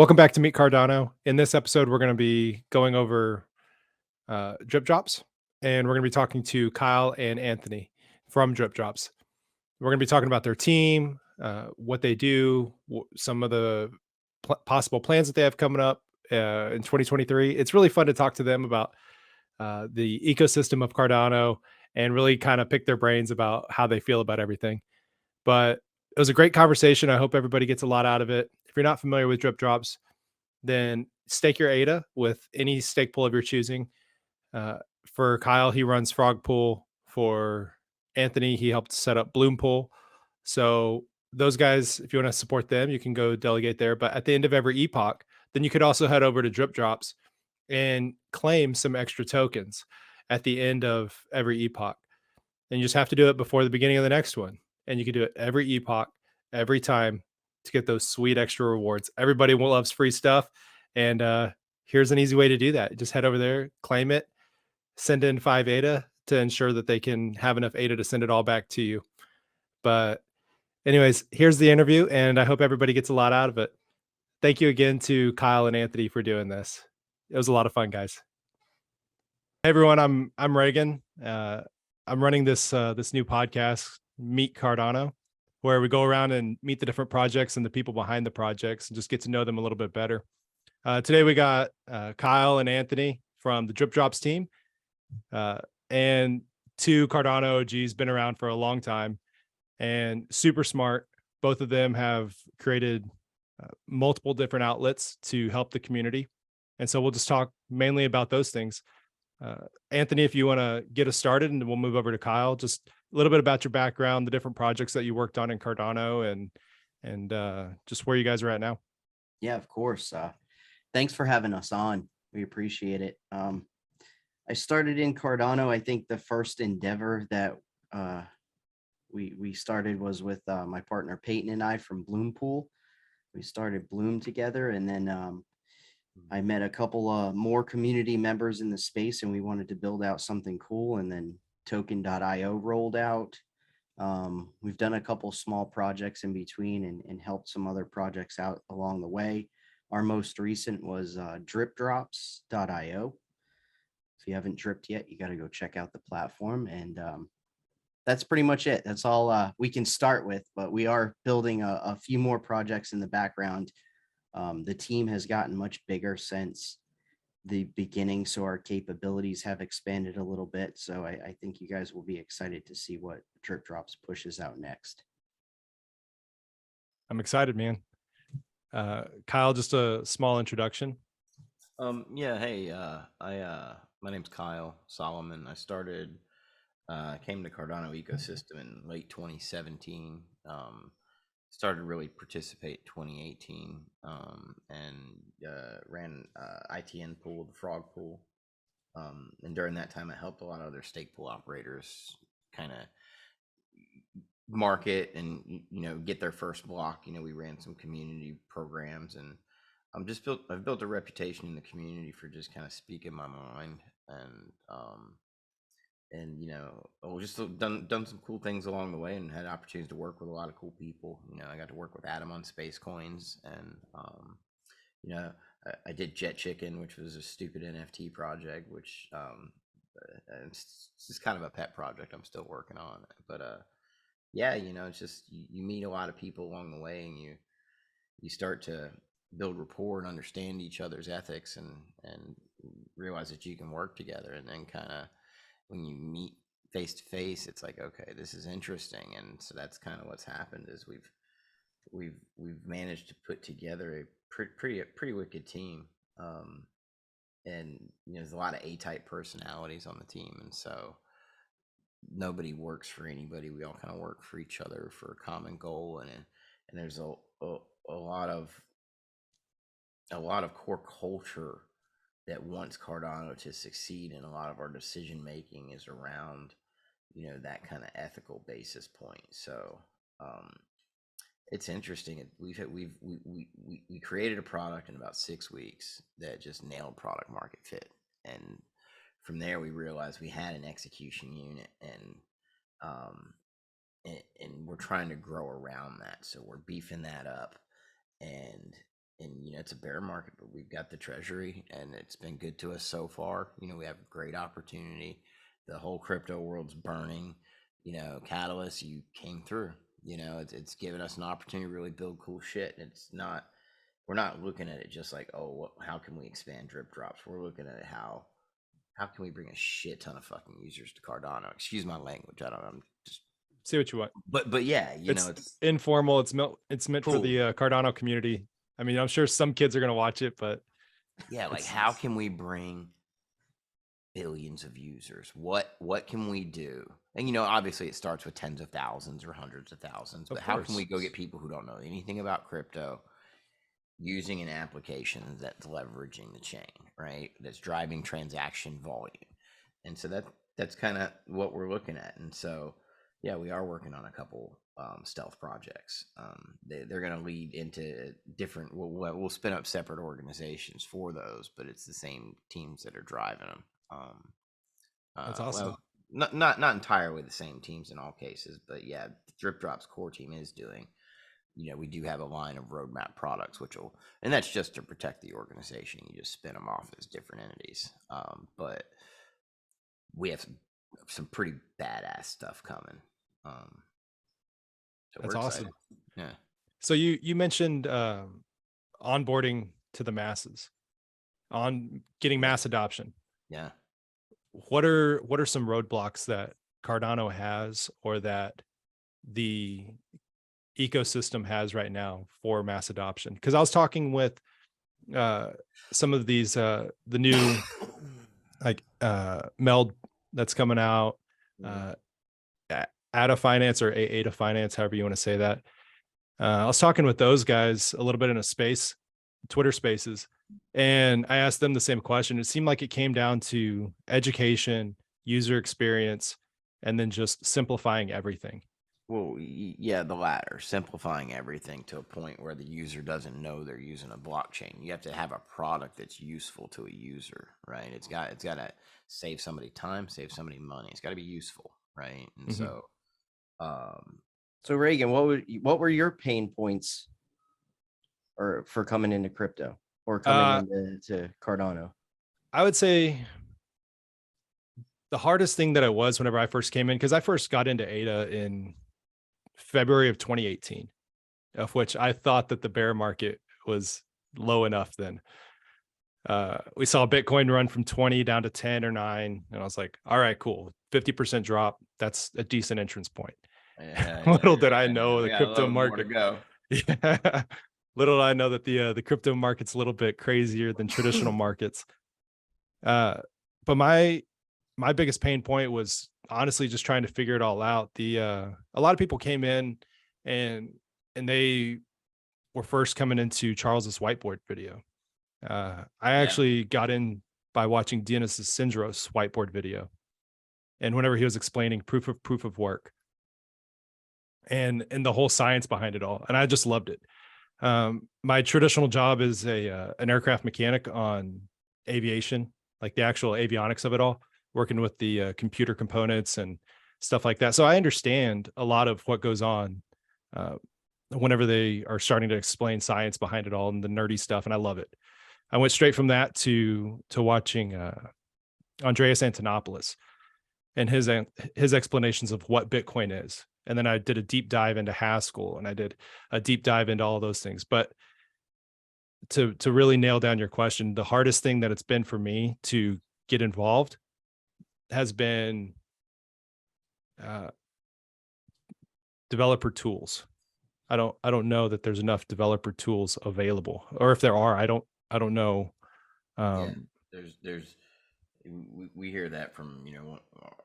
Welcome back to Meet Cardano. In this episode, we're going to be going over drip drops, and we're going to be talking to Kyle and Anthony from drip drops. We're going to be talking about their team, what they do, some of the possible plans that they have coming up in 2023. It's really fun to talk to them about the ecosystem of Cardano and really kind of pick their brains about how they feel about everything. But it was a great conversation. I hope everybody gets a lot out of it. If you're not familiar with drip drops, then stake your ADA with any stake pool of your choosing. Uh, for Kyle, he runs Frog Pool. For Anthony, he helped set up Bloom Pool. So those guys, if you want to support them, you can go delegate there. But at the end of every epoch, then you could also head over to Drip Drops and claim some extra tokens at the end of every epoch. And you just have to do it before the beginning of the next one. And you can do it every epoch, every time to get those sweet extra rewards. Everybody loves free stuff. And here's an easy way to do that. Just head over there, claim it, send in 5 ADA to ensure that they can have enough ADA to send it all back to you. But anyways, here's the interview, and I hope everybody gets a lot out of it. Thank you again to Kyle and Anthony for doing this. It was a lot of fun, guys. Hey everyone, I'm Reagan. I'm running this new podcast, Meet Cardano, where we go around and meet the different projects and the people behind the projects and just get to know them a little bit better. Today we got Kyle and Anthony from the Drip Drops team, and two Cardano OGs, been around for a long time and super smart. Both of them have created multiple different outlets to help the community. And so we'll just talk mainly about those things. Anthony, if you want to get us started, and then we'll move over to Kyle, just a little bit about your background, the different projects that you worked on in Cardano, and just where you guys are at now. Yeah, of course. Thanks for having us on. We appreciate it. I started in Cardano. I think the first endeavor that we started was with my partner Peyton and I from Bloom Pool. We started Bloom together, and then I met a couple more community members in the space, and we wanted to build out something cool. And then Token.io rolled out. We've done a couple small projects in between and helped some other projects out along the way. Our most recent was Dropz.io. If you haven't dripped yet, you got to go check out the platform. And that's pretty much it. That's all we can start with, but we are building a few more projects in the background. The team has gotten much bigger since the beginning, so our capabilities have expanded a little bit. So I think you guys will be excited to see what Drip Drops pushes out next. I'm excited, man. Kyle, just a small introduction. Yeah, hey, my name's Kyle Solomon. I came to Cardano ecosystem in late 2017. Started really participate 2018, and ran ITN pool, the frog pool. And during that time, I helped a lot of other stake pool operators kind of market and, get their first block. We ran some community programs, and I've built a reputation in the community for just kind of speaking my mind, and just done some cool things along the way, and had opportunities to work with a lot of cool people. I got to work with Adam on Space Coins, and I did Jet Chicken, which was a stupid NFT project, which it's just kind of a pet project I'm still working on. But yeah, it's just you meet a lot of people along the way, and you start to build rapport and understand each other's ethics, and realize that you can work together. And then kind of when you meet face to face, it's like, okay, this is interesting. And so that's kind of what's happened, is we've managed to put together a pretty wicked team. And there's a lot of A-type personalities on the team, and so nobody works for anybody. We all kind of work for each other for a common goal, and there's a lot of core culture that wants Cardano to succeed, and a lot of our decision making is around that kind of ethical basis point. So it's interesting. We created a product in about 6 weeks that just nailed product market fit, and from there we realized we had an execution unit, and we're trying to grow around that. So we're beefing that up, and and it's a bear market, but we've got the treasury, and it's been good to us so far. We have great opportunity. The whole crypto world's burning. Catalyst, you came through. It's given us an opportunity to really build cool shit. We're not looking at it just like, oh, how can we expand drip drops? We're looking at it how can we bring a shit ton of fucking users to Cardano? Excuse my language. I'm just See what you want. but yeah, it's informal. It's meant cool for the Cardano community. I mean, I'm sure some kids are gonna watch it, but yeah, like how can we bring billions of users? What can we do? And obviously it starts with tens of thousands or hundreds of thousands, but how can we go get people who don't know anything about crypto using an application that's leveraging the chain, right? That's driving transaction volume. And so that's kind of what we're looking at. And so, yeah, we are working on a couple stealth projects. They're going to lead into different, we'll spin up separate organizations for those, but it's the same teams that are driving them. That's awesome. Well, not entirely the same teams in all cases, but yeah, Drip Drop's core team is doing. We do have a line of roadmap products, and that's just to protect the organization. You just spin them off as different entities. But we have some pretty badass stuff coming. So that's awesome. Yeah. So you mentioned onboarding to the masses, on getting mass adoption. Yeah. What are some roadblocks that Cardano has, or that the ecosystem has right now for mass adoption? Because I was talking with some of these the new like meld that's coming out, Ada Finance or Ada Finance, however you want to say that. I was talking with those guys a little bit in a space, Twitter Spaces, and I asked them the same question. It seemed like it came down to education, user experience, and then just simplifying everything. Well, yeah, the latter, simplifying everything to a point where the user doesn't know they're using a blockchain. You have to have a product that's useful to a user, right? It's got to save somebody time, save somebody money. It's got to be useful, right? And so Reagan, what were your pain points or for coming into crypto or coming into Cardano? I would say the hardest thing that it was whenever I first came in, because I first got into Ada in February of 2018, of which I thought that the bear market was low enough then. We saw Bitcoin run from 20 down to 10 or 9, and I was like, all right, cool, 50% drop. That's a decent entrance point. Little did I know the crypto market. Yeah. Little did I know that the crypto market's a little bit crazier than traditional markets. But my biggest pain point was honestly just trying to figure it all out. A lot of people came in and they were first coming into Charles's whiteboard video. I actually got in by watching Dionysus Syndros whiteboard video, and whenever he was explaining proof of work and the whole science behind it all, and I just loved it. My traditional job is an aircraft mechanic on aviation, like the actual avionics of it all, working with the computer components and stuff like that. So I understand a lot of what goes on whenever they are starting to explain science behind it all and the nerdy stuff, and I love it. I went straight from that to watching Andreas Antonopoulos and his explanations of what Bitcoin is. And then I did a deep dive into Haskell, and I did a deep dive into all those things. But to really nail down your question, the hardest thing that it's been for me to get involved has been developer tools. I don't know that there's enough developer tools available, or if there are, I don't know. We hear that from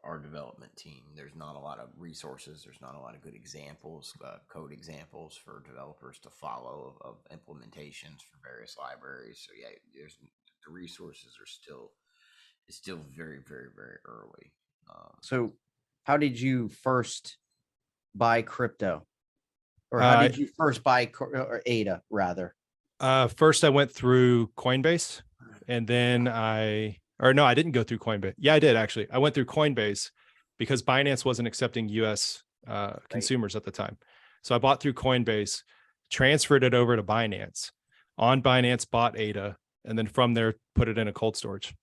our development team. There's not a lot of resources. There's not a lot of good examples, code examples for developers to follow of implementations for various libraries. So yeah, the resources are still very, very, very early. So how did you first buy crypto, or how did you first buy or Ada rather? First I went through Coinbase, and then I didn't go through Coinbase. Yeah, I did actually. I went through Coinbase because Binance wasn't accepting US consumers at the time. So I bought through Coinbase, transferred it over to Binance. on Binance, bought ADA, and then from there put it in a cold storage.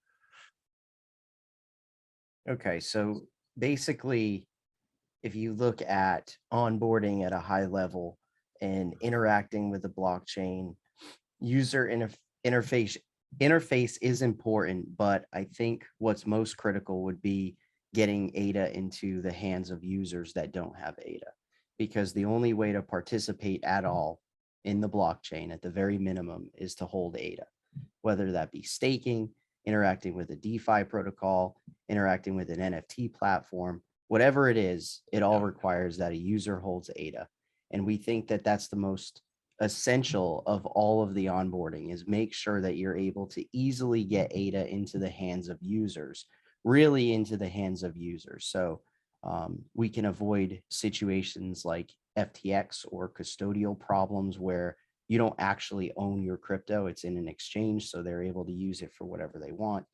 Okay, so basically, if you look at onboarding at a high level and interacting with the blockchain, user interface is important, but I think what's most critical would be getting ADA into the hands of users that don't have ADA, because the only way to participate at all in the blockchain at the very minimum is to hold ADA, whether that be staking, interacting with a DeFi protocol, interacting with an NFT platform, whatever it is, it all requires that a user holds ADA. And we think that that's the most essential of all of the onboarding, is make sure that you're able to easily get ADA into the hands of users, really into the hands of users. So we can avoid situations like FTX or custodial problems where you don't actually own your crypto. It's in an exchange, so they're able to use it for whatever they want.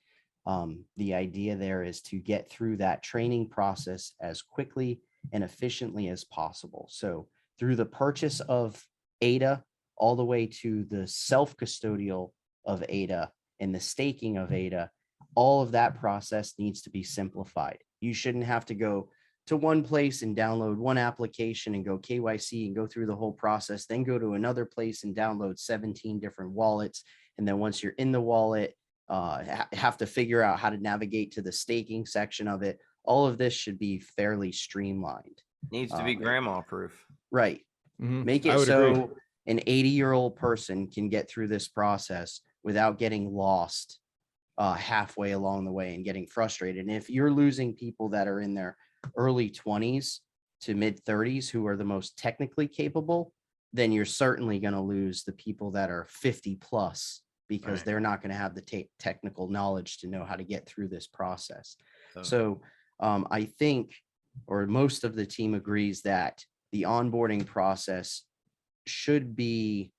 The idea there is to get through that training process as quickly and efficiently as possible. So through the purchase of ADA all the way to the self-custodial of ADA and the staking of ADA, all of that process needs to be simplified. You shouldn't have to go to one place and download one application and go KYC and go through the whole process, then go to another place and download 17 different wallets. And then once you're in the wallet, have to figure out how to navigate to the staking section of it. All of this should be fairly streamlined. Needs to be grandma proof. Right. Make it so an 80-year-old person can get through this process without getting lost halfway along the way and getting frustrated. And if you're losing people that are in their early 20s to mid 30s who are the most technically capable, then you're certainly going to lose the people that are 50 plus, because they're not going to have the technical knowledge to know how to get through this process. So I think, or most of the team agrees, that the onboarding process should be,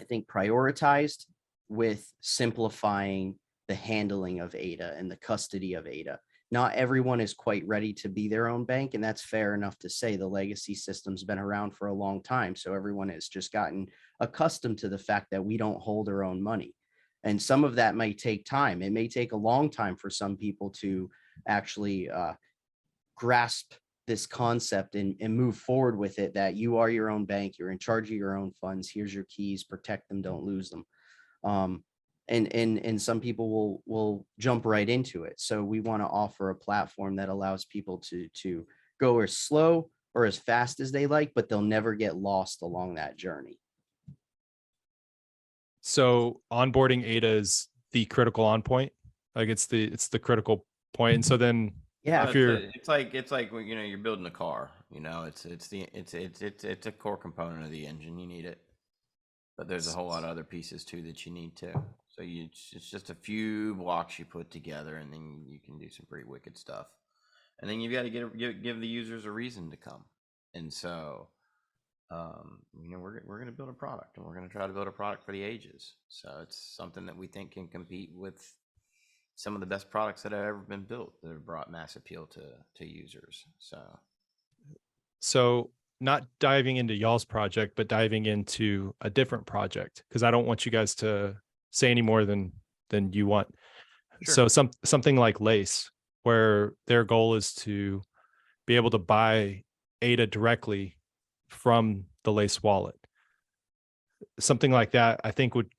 I think, prioritized with simplifying the handling of ADA and the custody of ADA. Not everyone is quite ready to be their own bank, and that's fair enough to say. The legacy system's been around for a long time, so everyone has just gotten accustomed to the fact that we don't hold our own money. And some of that may take time. It may take a long time for some people to actually grasp this concept and move forward with it, that you are your own bank, you're in charge of your own funds, here's your keys, protect them, don't lose them. And some people will jump right into it. So we want to offer a platform that allows people to go as slow or as fast as they like, but they'll never get lost along that journey. So onboarding ADA is the critical on point. Like it's the critical point. And so then yeah, if you're it's like you know, you're building a car, you know, it's a core component of the engine. You need it. But there's a whole lot of other pieces too that you need too. So it's just a few blocks you put together, and then you can do some pretty wicked stuff. And then you've got to give the users a reason to come. And so, you know, we're going to build a product, and we're going to try to build a product for the ages. So it's something that we think can compete with some of the best products that have ever been built that have brought mass appeal to users. So not diving into y'all's project, but diving into a different project, because I don't want you guys to say any more than you want. Sure. So something like Lace, where their goal is to be able to buy ADA directly from the Lace wallet. Something like that, I think, would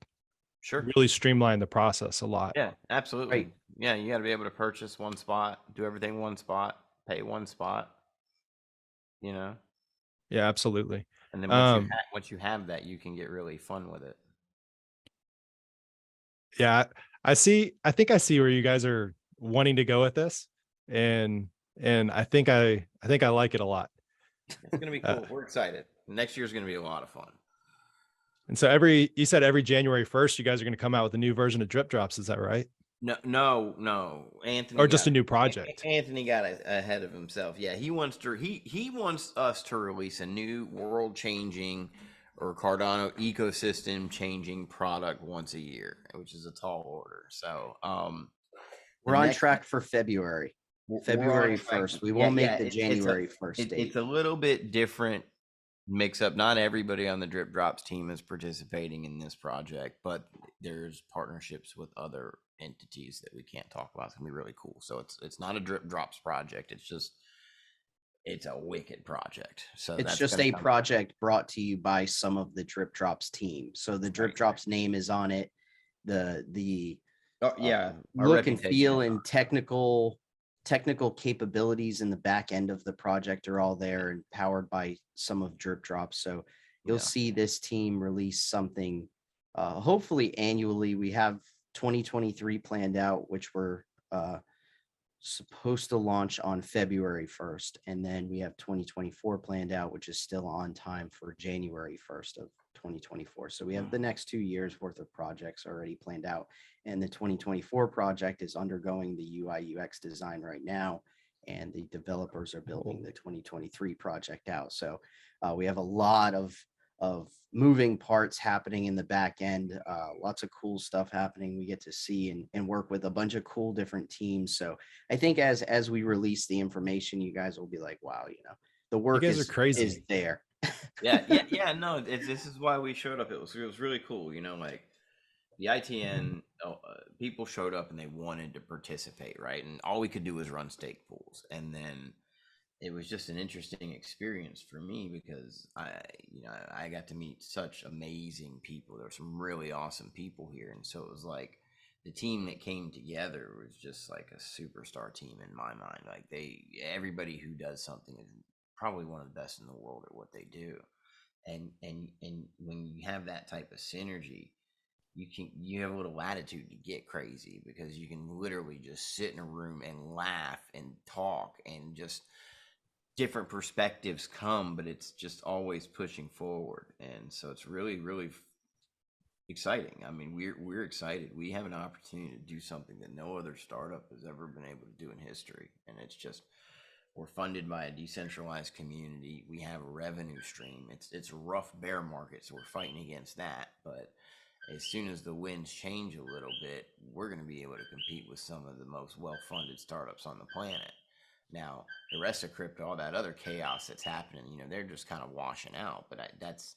really streamline the process a lot. Yeah, absolutely. Right. Yeah, you got to be able to purchase one spot, do everything one spot, pay one spot, you know? Yeah, absolutely. And then once you have that, you can get really fun with it. Yeah, I think I see where you guys are wanting to go with this, and I think I like it a lot. It's gonna be cool. We're excited. Next year's gonna be a lot of fun. And so you said every January 1st, you guys are going to come out with a new version of Dropz. Is that right? No. Anthony, or just a new project. Anthony got ahead of himself. Yeah, he wants us to release a new world-changing or Cardano ecosystem changing product once a year, which is a tall order. So we're on track for February 1st. We won't make the January 1st date. It's a little bit different mix up. Not everybody on the Drip Drops team is participating in this project, but there's partnerships with other entities that we can't talk about. It's gonna be really cool. So it's not a Drip Drops project. It's a wicked project. So It's that's just gonna a come- project brought to you by some of the Drip Drops team. So the Drip Right. Drops name is on it. The Oh yeah, our look and reputation feel is and on it. technical capabilities in the back end of the project are all there and powered by some of Drip Drops. So you'll Yeah. see this team release something hopefully annually. We have 2023 planned out, which we're supposed to launch on February 1st. And then we have 2024 planned out, which is still on time for January 1st of 2024. So we have the next 2 years worth of projects already planned out. And the 2024 project is undergoing the UI UX design right now. And the developers are building the 2023 project out. So we have a lot of moving parts happening in the back end, lots of cool stuff happening. We get to see and work with a bunch of cool different teams. So I think as we release the information, you guys will be like, wow, the work guys are crazy. is there. Yeah. No, this is why we showed up. It was really cool. Like the ITN people showed up and they wanted to participate, right? And all we could do was run stake pools, and then it was just an interesting experience for me because I got to meet such amazing people. There were some really awesome people here, and so it was like the team that came together was just like a superstar team in my mind. Like everybody who does something is probably one of the best in the world at what they do, and when you have that type of synergy, you have a little latitude to get crazy because you can literally just sit in a room and laugh and talk and just different perspectives come, but it's just always pushing forward. And so it's really, really exciting. I mean, we're excited. We have an opportunity to do something that no other startup has ever been able to do in history. And it's just, we're funded by a decentralized community. We have a revenue stream. It's a rough bear market, so we're fighting against that. But as soon as the winds change a little bit, we're going to be able to compete with some of the most well-funded startups on the planet. Now, the rest of crypto, all that other chaos that's happening, they're just kind of washing out. But that's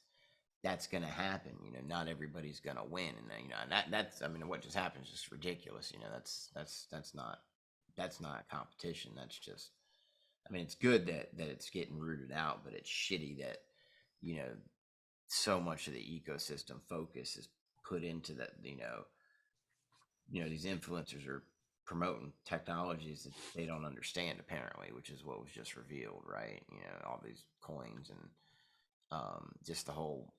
going to happen. Not everybody's going to win, and that's what just happened is just ridiculous. That's not competition. That's just, it's good that it's getting rooted out, but it's shitty that so much of the ecosystem focus is put into that. These influencers are promoting technologies that they don't understand, apparently, which is what was just revealed, right? All these coins and just the whole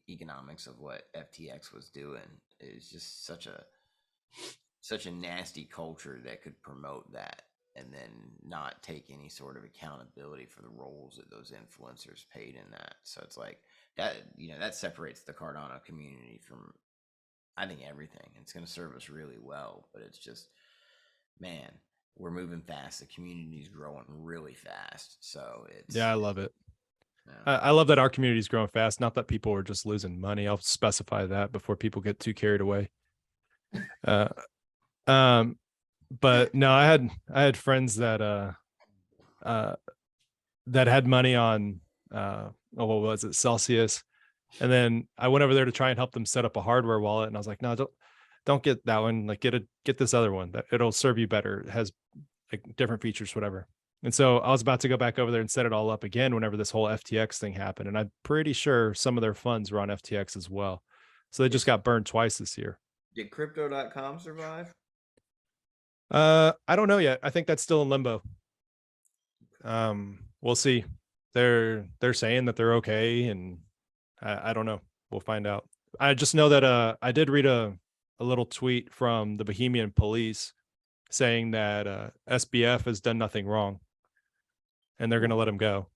economics of what FTX was doing is just such a nasty culture that could promote that and then not take any sort of accountability for the roles that those influencers played in that. So it's like that, that separates the Cardano community from, I think, everything. It's going to serve us really well, but it's just, man, we're moving fast. The community's growing really fast. So I love it. I love that our community is growing fast. Not that people are just losing money. I'll specify that before people get too carried away. But no, I had friends that that had money on what was it, Celsius, and then I went over there to try and help them set up a hardware wallet, and I was like, no, don't get that one. Like get this other one that it'll serve you better. It has like different features, whatever. And so I was about to go back over there and set it all up again whenever this whole FTX thing happened. And I'm pretty sure some of their funds were on FTX as well. So they just got burned twice this year. Did crypto.com survive? I don't know yet. I think that's still in limbo. We'll see. They're saying that they're okay, and I don't know. We'll find out. I just know that I did read a little tweet from the Bohemian police saying that SBF has done nothing wrong and they're going to let him go.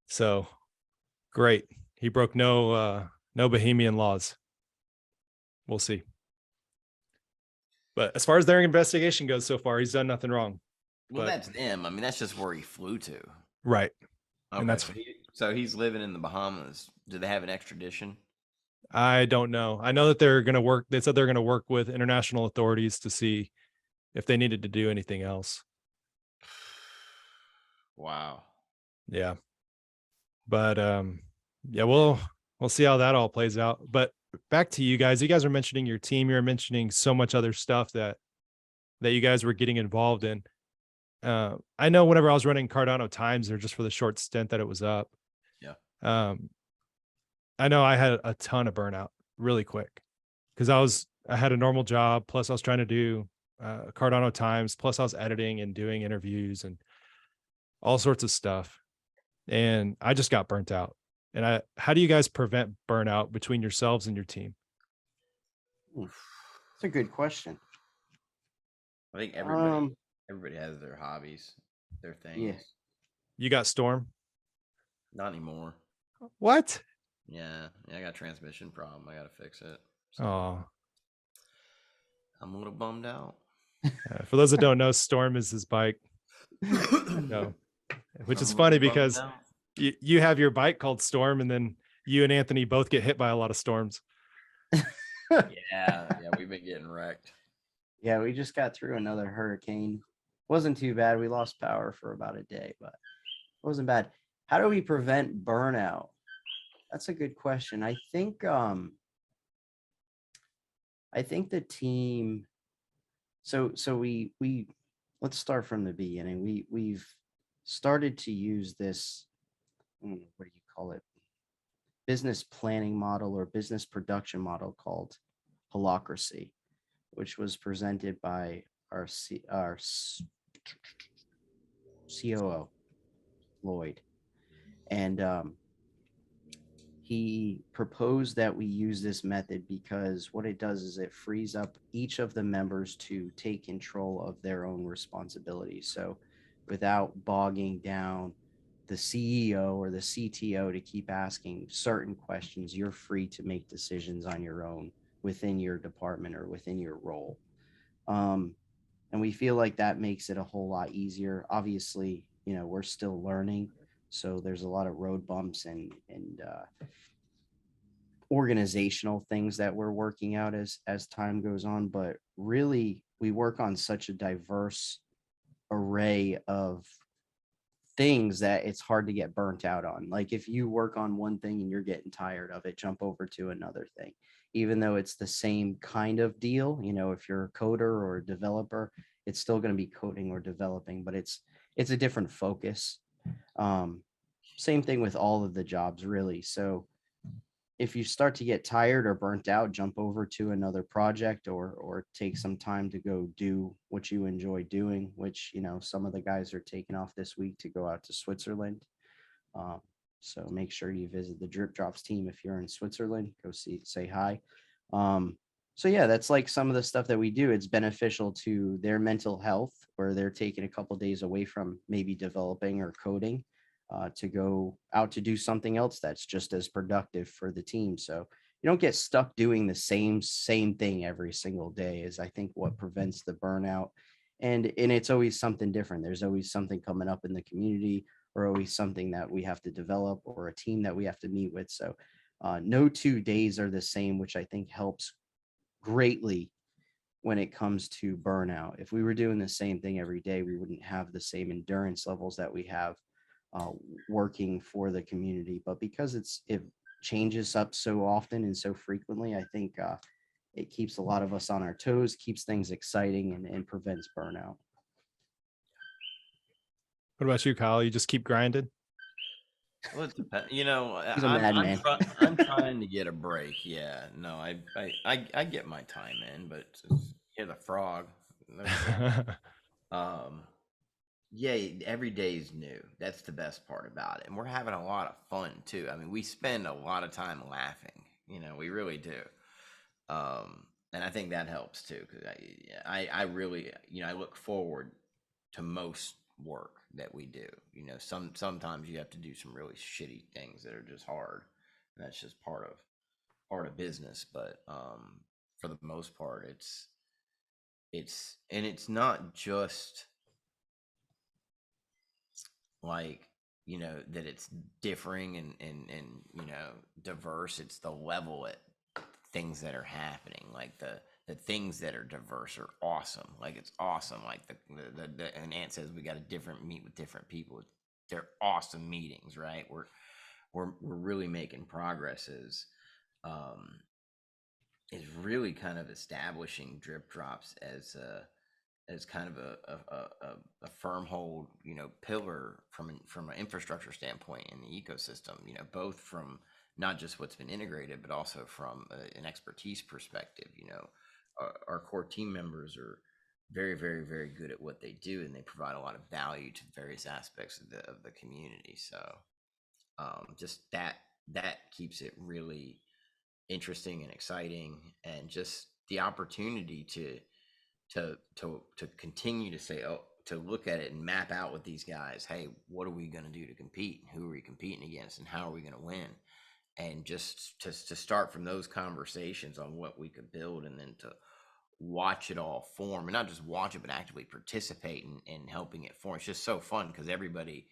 So great. He broke no Bohemian laws. We'll see. But as far as their investigation goes so far, he's done nothing wrong. Well, that's them. That's just where he flew to. Right. Okay, and that's so he's living in the Bahamas. Do they have an extradition? I don't know. I know that they're going to work. They said they're going to work with international authorities to see if they needed to do anything else. Wow. Yeah. But yeah, we'll see how that all plays out. But back to you guys. You guys are mentioning your team. You're mentioning so much other stuff that you guys were getting involved in. I know whenever I was running Cardano Times, or just for the short stint that it was up, Yeah. I know I had a ton of burnout really quick because I had a normal job, plus I was trying to do Cardano Times, plus I was editing and doing interviews and all sorts of stuff, and I just got burnt out. And how do you guys prevent burnout between yourselves and your team? It's a good question. I think everybody has their hobbies, their things. Yeah. You got Storm? Not anymore. What? Yeah, I got a transmission problem. I gotta fix it. So oh, I'm a little bummed out. For those that don't know, Storm is his bike. No, which is funny because you have your bike called Storm, and then you and Anthony both get hit by a lot of storms. Yeah, we've been getting wrecked. Yeah, we just got through another hurricane. Wasn't too bad. We lost power for about a day, but it wasn't bad. How do we prevent burnout? That's a good question. I think the team. So we let's start from the beginning. We've started to use this. What do you call it? Business planning model or business production model called Holacracy, which was presented by our COO, Lloyd. And he proposed that we use this method because what it does is it frees up each of the members to take control of their own responsibilities. So without bogging down the CEO or the CTO to keep asking certain questions, you're free to make decisions on your own within your department or within your role. And we feel like that makes it a whole lot easier. Obviously, we're still learning, so there's a lot of road bumps and organizational things that we're working out as time goes on. But really, we work on such a diverse array of things that it's hard to get burnt out on. Like if you work on one thing and you're getting tired of it, jump over to another thing, even though it's the same kind of deal. If you're a coder or a developer, it's still going to be coding or developing, but it's a different focus. Same thing with all of the jobs, really. So if you start to get tired or burnt out, jump over to another project or take some time to go do what you enjoy doing, which, some of the guys are taking off this week to go out to Switzerland. So make sure you visit the Dropz team. If you're in Switzerland, go say hi. So yeah, that's like some of the stuff that we do. It's beneficial to their mental health, where they're taking a couple of days away from maybe developing or coding, to go out to do something else that's just as productive for the team. So you don't get stuck doing the same thing every single day is I think what prevents the burnout. And it's always something different. There's always something coming up in the community, or always something that we have to develop, or a team that we have to meet with. So no 2 days are the same, which I think helps greatly when it comes to burnout. If we were doing the same thing every day, we wouldn't have the same endurance levels that we have working for the community. But because it changes up so often and so frequently, I think it keeps a lot of us on our toes, keeps things exciting, and prevents burnout. What about you, Kyle? You just keep grinding? Well, it depends. He's a madman. I'm trying to get a break. Yeah, no, I get my time in, but hear the frog. Yeah, every day is new. That's the best part about it, and we're having a lot of fun too. I mean, we spend a lot of time laughing. We really do. And I think that helps too, because I really, I look forward to most work that we do. Sometimes you have to do some really shitty things that are just hard, and that's just part of business. But for the most part, it's not just like that it's differing and diverse. It's the level at things that are happening, like the things that are diverse are awesome. Like it's awesome. Like the and Ant says we got to meet with different people. They're awesome meetings, right? we're really making progress is really kind of establishing drip drops as kind of a firm hold, pillar from an infrastructure standpoint in the ecosystem, both from not just what's been integrated, but also from an expertise perspective. Our core team members are very, very, very good at what they do, and they provide a lot of value to various aspects of the community. So just that keeps it really interesting and exciting, and just the opportunity to continue to say, to look at it and map out with these guys, hey, what are we going to do to compete, and who are we competing against, and how are we going to win, and just to start from those conversations on what we could build, and then to watch it all form, and not just watch it but actively participate in helping it form. It's just so fun because everybody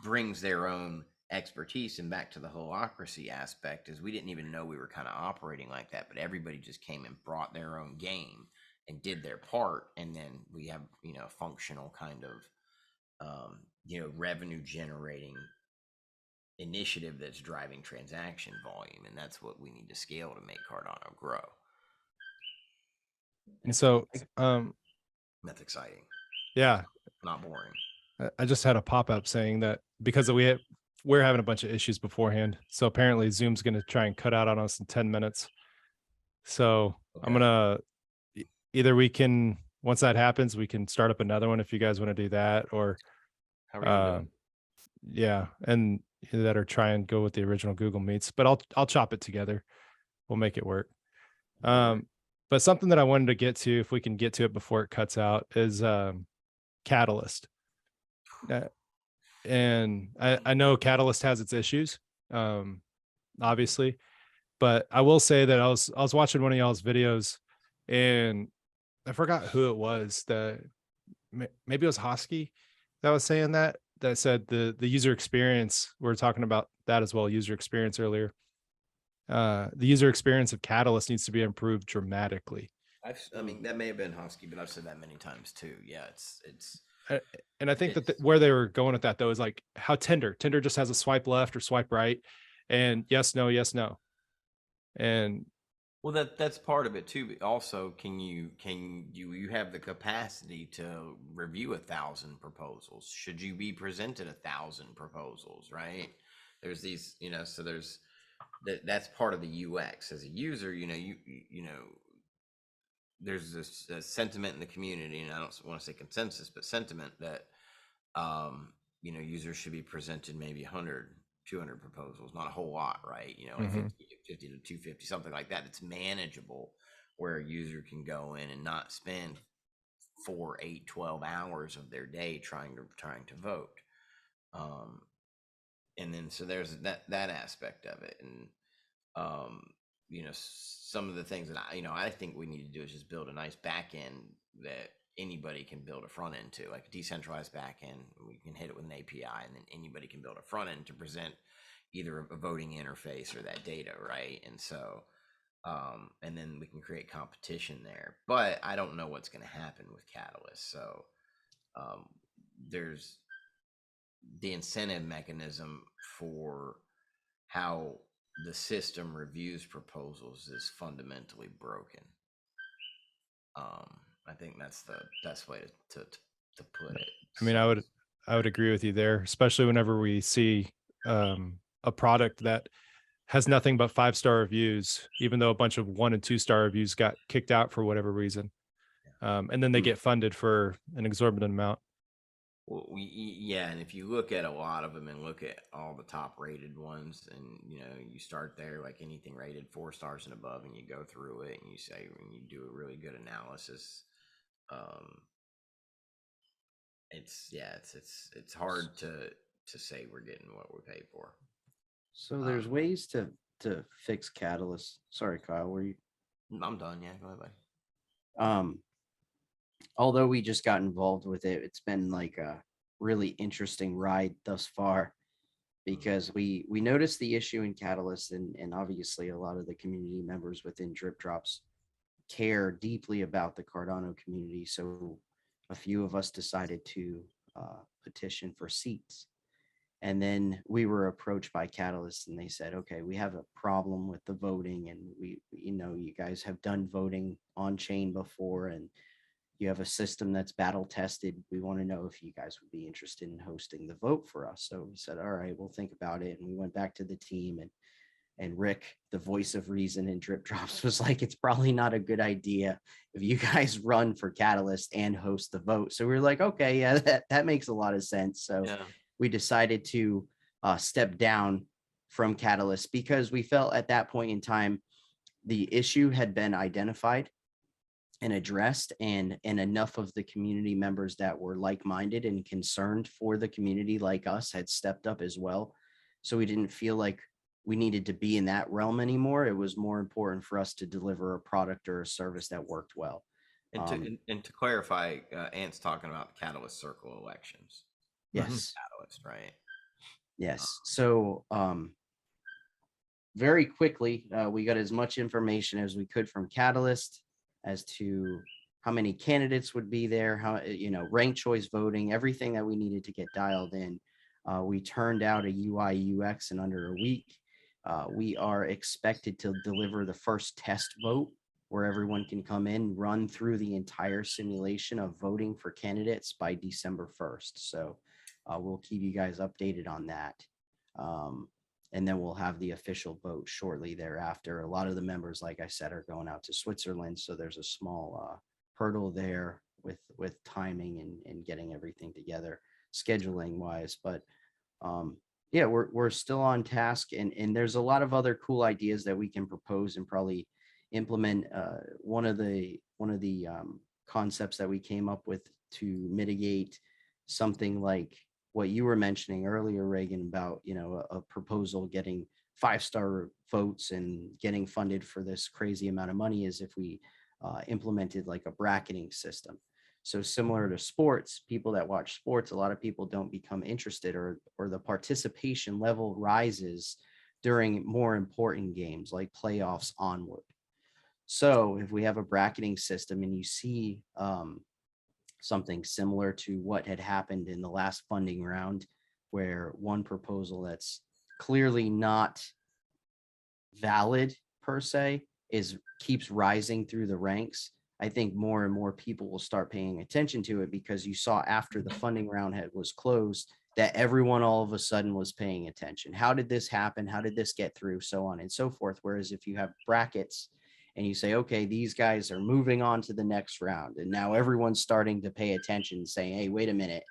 brings their own expertise. And back to the holacracy aspect, is we didn't even know we were kind of operating like that, but everybody just came and brought their own game and did their part, and then we have a functional kind of revenue generating initiative that's driving transaction volume, and that's what we need to scale to make Cardano grow. And so That's exciting, yeah, not boring. I just had a pop-up saying that because we're having a bunch of issues beforehand, so apparently Zoom's going to try and cut out on us in 10 minutes. So I'm gonna either we can, once that happens, we can start up another one if you guys want to do that, or yeah, and either that or try and go with the original Google Meets. But I'll chop it together. We'll make it work. But something that I wanted to get to, if we can get to it before it cuts out, is Catalyst. And I know Catalyst has its issues, obviously, but I will say that I was watching one of y'all's videos, and I forgot who it was, that maybe it was Hosky that was saying that said the user experience. We were talking about that as well, user experience earlier. The user experience of Catalyst needs to be improved dramatically. I mean, that may have been Husky, but I've said that many times too. Yeah, it's and I think that where they were going with that though is like how Tinder just has a swipe left or swipe right, and yes, no, and well, that's part of it too. But also, can you have the capacity to review 1,000 proposals? Should you be presented 1,000 proposals? Right? There's these, so there's that's part of the UX as a user. There's this sentiment in the community, and I don't want to say consensus, but sentiment that users should be presented maybe 100, 200 proposals, not a whole lot, right? 50 to 250, something like that. It's manageable, where a user can go in and not spend 4, 8, 12 hours of their day trying to vote. And then so there's that aspect of it, and some of the things that I think we need to do is just build a nice back end that anybody can build a front end to, like a decentralized back end. We can hit it with an API, and then anybody can build a front end to present either a voting interface or that data, right? And so and then we can create competition there. But I don't know what's going to happen with Catalyst. So there's the incentive mechanism for how the system reviews proposals is fundamentally broken. I think that's the best way to put it. I mean, I would agree with you there, especially whenever we see a product that has nothing but 5-star reviews, even though a bunch of 1 and 2-star reviews got kicked out for whatever reason. And then they get funded for an exorbitant amount. Well, and if you look at a lot of them and look at all the top rated ones, and you start there, like anything rated 4 stars and above, and you go through it and you say, when you do a really good analysis, it's hard to say we're getting what we pay for. So there's ways to fix Catalyst. Sorry, Kyle, were you? I'm done. Yeah, go ahead, buddy. Although we just got involved with it, it's been like a really interesting ride thus far, because we noticed the issue in Catalyst, and obviously a lot of the community members within Drip Drops care deeply about the Cardano community. So a few of us decided to petition for seats. And then we were approached by Catalyst, and they said, okay, we have a problem with the voting, and you guys have done voting on chain before, and you have a system that's battle tested. We want to know if you guys would be interested in hosting the vote for us. So we said, all right, we'll think about it. And we went back to the team, and Rick, the voice of reason in Drip Drops, was like, it's probably not a good idea if you guys run for Catalyst and host the vote. So we were like, okay, yeah, that makes a lot of sense. So we decided to step down from Catalyst because we felt at that point in time, the issue had been identified and addressed, and enough of the community members that were like-minded and concerned for the community like us had stepped up as well. So we didn't feel like we needed to be in that realm anymore. It was more important for us to deliver a product or a service that worked well. And to clarify, Ant's talking about the Catalyst Circle elections. Yes. Catalyst, right? Yes. So very quickly, we got as much information as we could from Catalyst as to how many candidates would be there, how, ranked choice voting, everything that we needed to get dialed in. We turned out a UI UX in under a week. We are expected to deliver the first test vote where everyone can come in, run through the entire simulation of voting for candidates by December 1st. So we'll keep you guys updated on that. And then we'll have the official vote shortly thereafter. A lot of the members, like I said, are going out to Switzerland. So there's a small hurdle there with timing and getting everything together, scheduling wise. But yeah, we're still on task, and there's a lot of other cool ideas that we can propose and probably implement. One of the concepts that we came up with to mitigate something like what you were mentioning earlier, Reagan, about a proposal getting 5-star votes and getting funded for this crazy amount of money is if we implemented like a bracketing system. So similar to sports, people that watch sports, a lot of people don't become interested, or the participation level rises during more important games like playoffs onward. So if we have a bracketing system and you see something similar to what had happened in the last funding round, where one proposal that's clearly not valid per se keeps rising through the ranks, I think more and more people will start paying attention to it, because you saw after the funding round was closed that everyone all of a sudden was paying attention. How did this happen? How did this get through? So on and so forth. Whereas if you have brackets and you say, okay, these guys are moving on to the next round, and now everyone's starting to pay attention, saying, hey, wait a minute,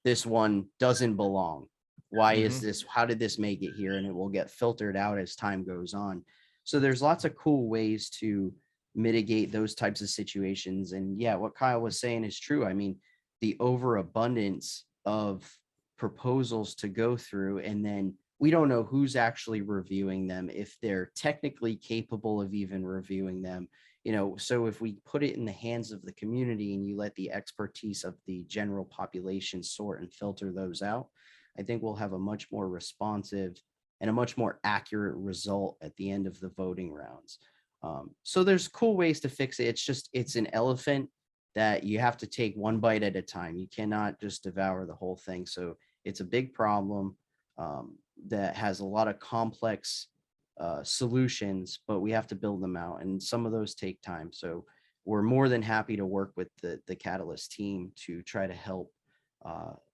this one doesn't belong. Why is this? How did this make it here? And it will get filtered out as time goes on. So there's lots of cool ways to mitigate those types of situations. And yeah, what Kyle was saying is true. I mean, the overabundance of proposals to go through, and then we don't know who's actually reviewing them, if they're technically capable of even reviewing them. So if we put it in the hands of the community and you let the expertise of the general population sort and filter those out, I think we'll have a much more responsive and a much more accurate result at the end of the voting rounds. So there's cool ways to fix it. It's an elephant that you have to take one bite at a time. You cannot just devour the whole thing. So it's a big problem that has a lot of complex solutions, but we have to build them out, and some of those take time. So we're more than happy to work with the Catalyst team to try to help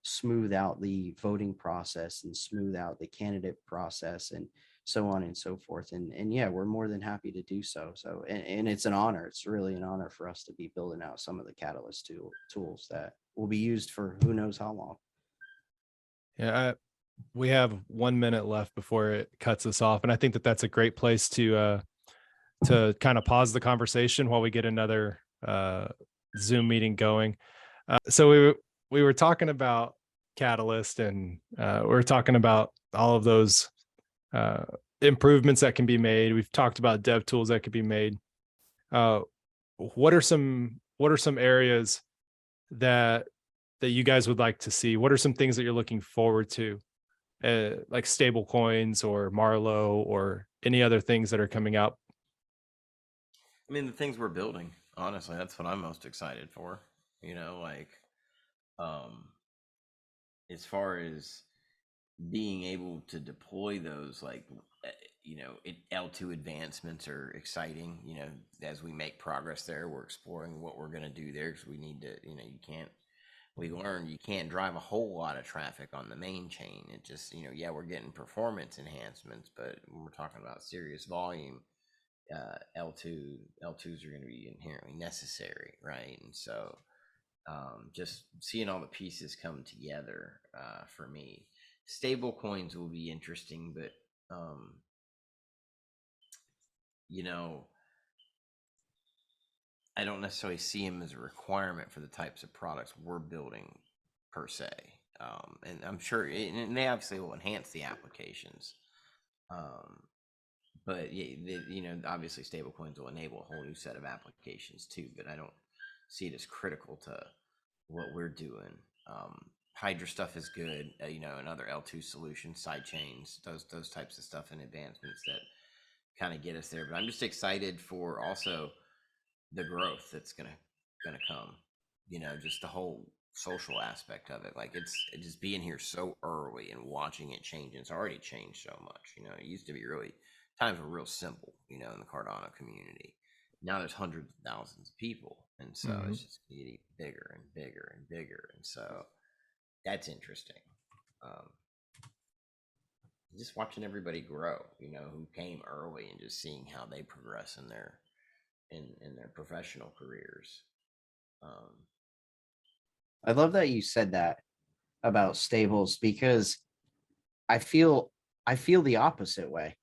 smooth out the voting process and smooth out the candidate process and so on and so forth. And yeah, we're more than happy to do so. So, and it's an honor. It's really an honor for us to be building out some of the Catalyst tools that will be used for who knows how long. Yeah, we have 1 minute left before it cuts us off, and I think that that's a great place to kind of pause the conversation while we get another Zoom meeting going. So we were talking about Catalyst, and we were talking about all of those improvements that can be made. We've talked about dev tools that could be made. What are some areas that you guys would like to see? What are some things that you're looking forward to, like stable coins or Marlow or any other things that are coming out? I mean, the things we're building, honestly, that's what I'm most excited for. Like, as far as being able to deploy those, like, you know, L2 advancements are exciting. You know, as we make progress there, we're exploring what we're going to do there, because we need to, you know, we learned you can't drive a whole lot of traffic on the main chain. It just, you know, yeah, we're getting performance enhancements, but when we're talking about serious volume, L2s are going to be inherently necessary, right? And so just seeing all the pieces come together, for me, stable coins will be interesting, but you know, I don't necessarily see them as a requirement for the types of products we're building per se. And I'm sure, and they obviously will enhance the applications. But yeah, you know, obviously stablecoins will enable a whole new set of applications too, but I don't see it as critical to what we're doing. Hydra stuff is good, you know, and other L2 solutions, side chains, those types of stuff and advancements that kind of get us there. But I'm just excited for also the growth that's gonna come. You know, just the whole social aspect of it. Like it's just being here so early and watching it change. And it's already changed so much. You know, it used to be really, times were real simple, you know, in the Cardano community. Now there's hundreds of thousands of people, and so it's just getting bigger and bigger and bigger, and so that's interesting. Just watching everybody grow, you know, who came early, and just seeing how they progress in their professional careers. I love that you said that about stables, because I feel the opposite way.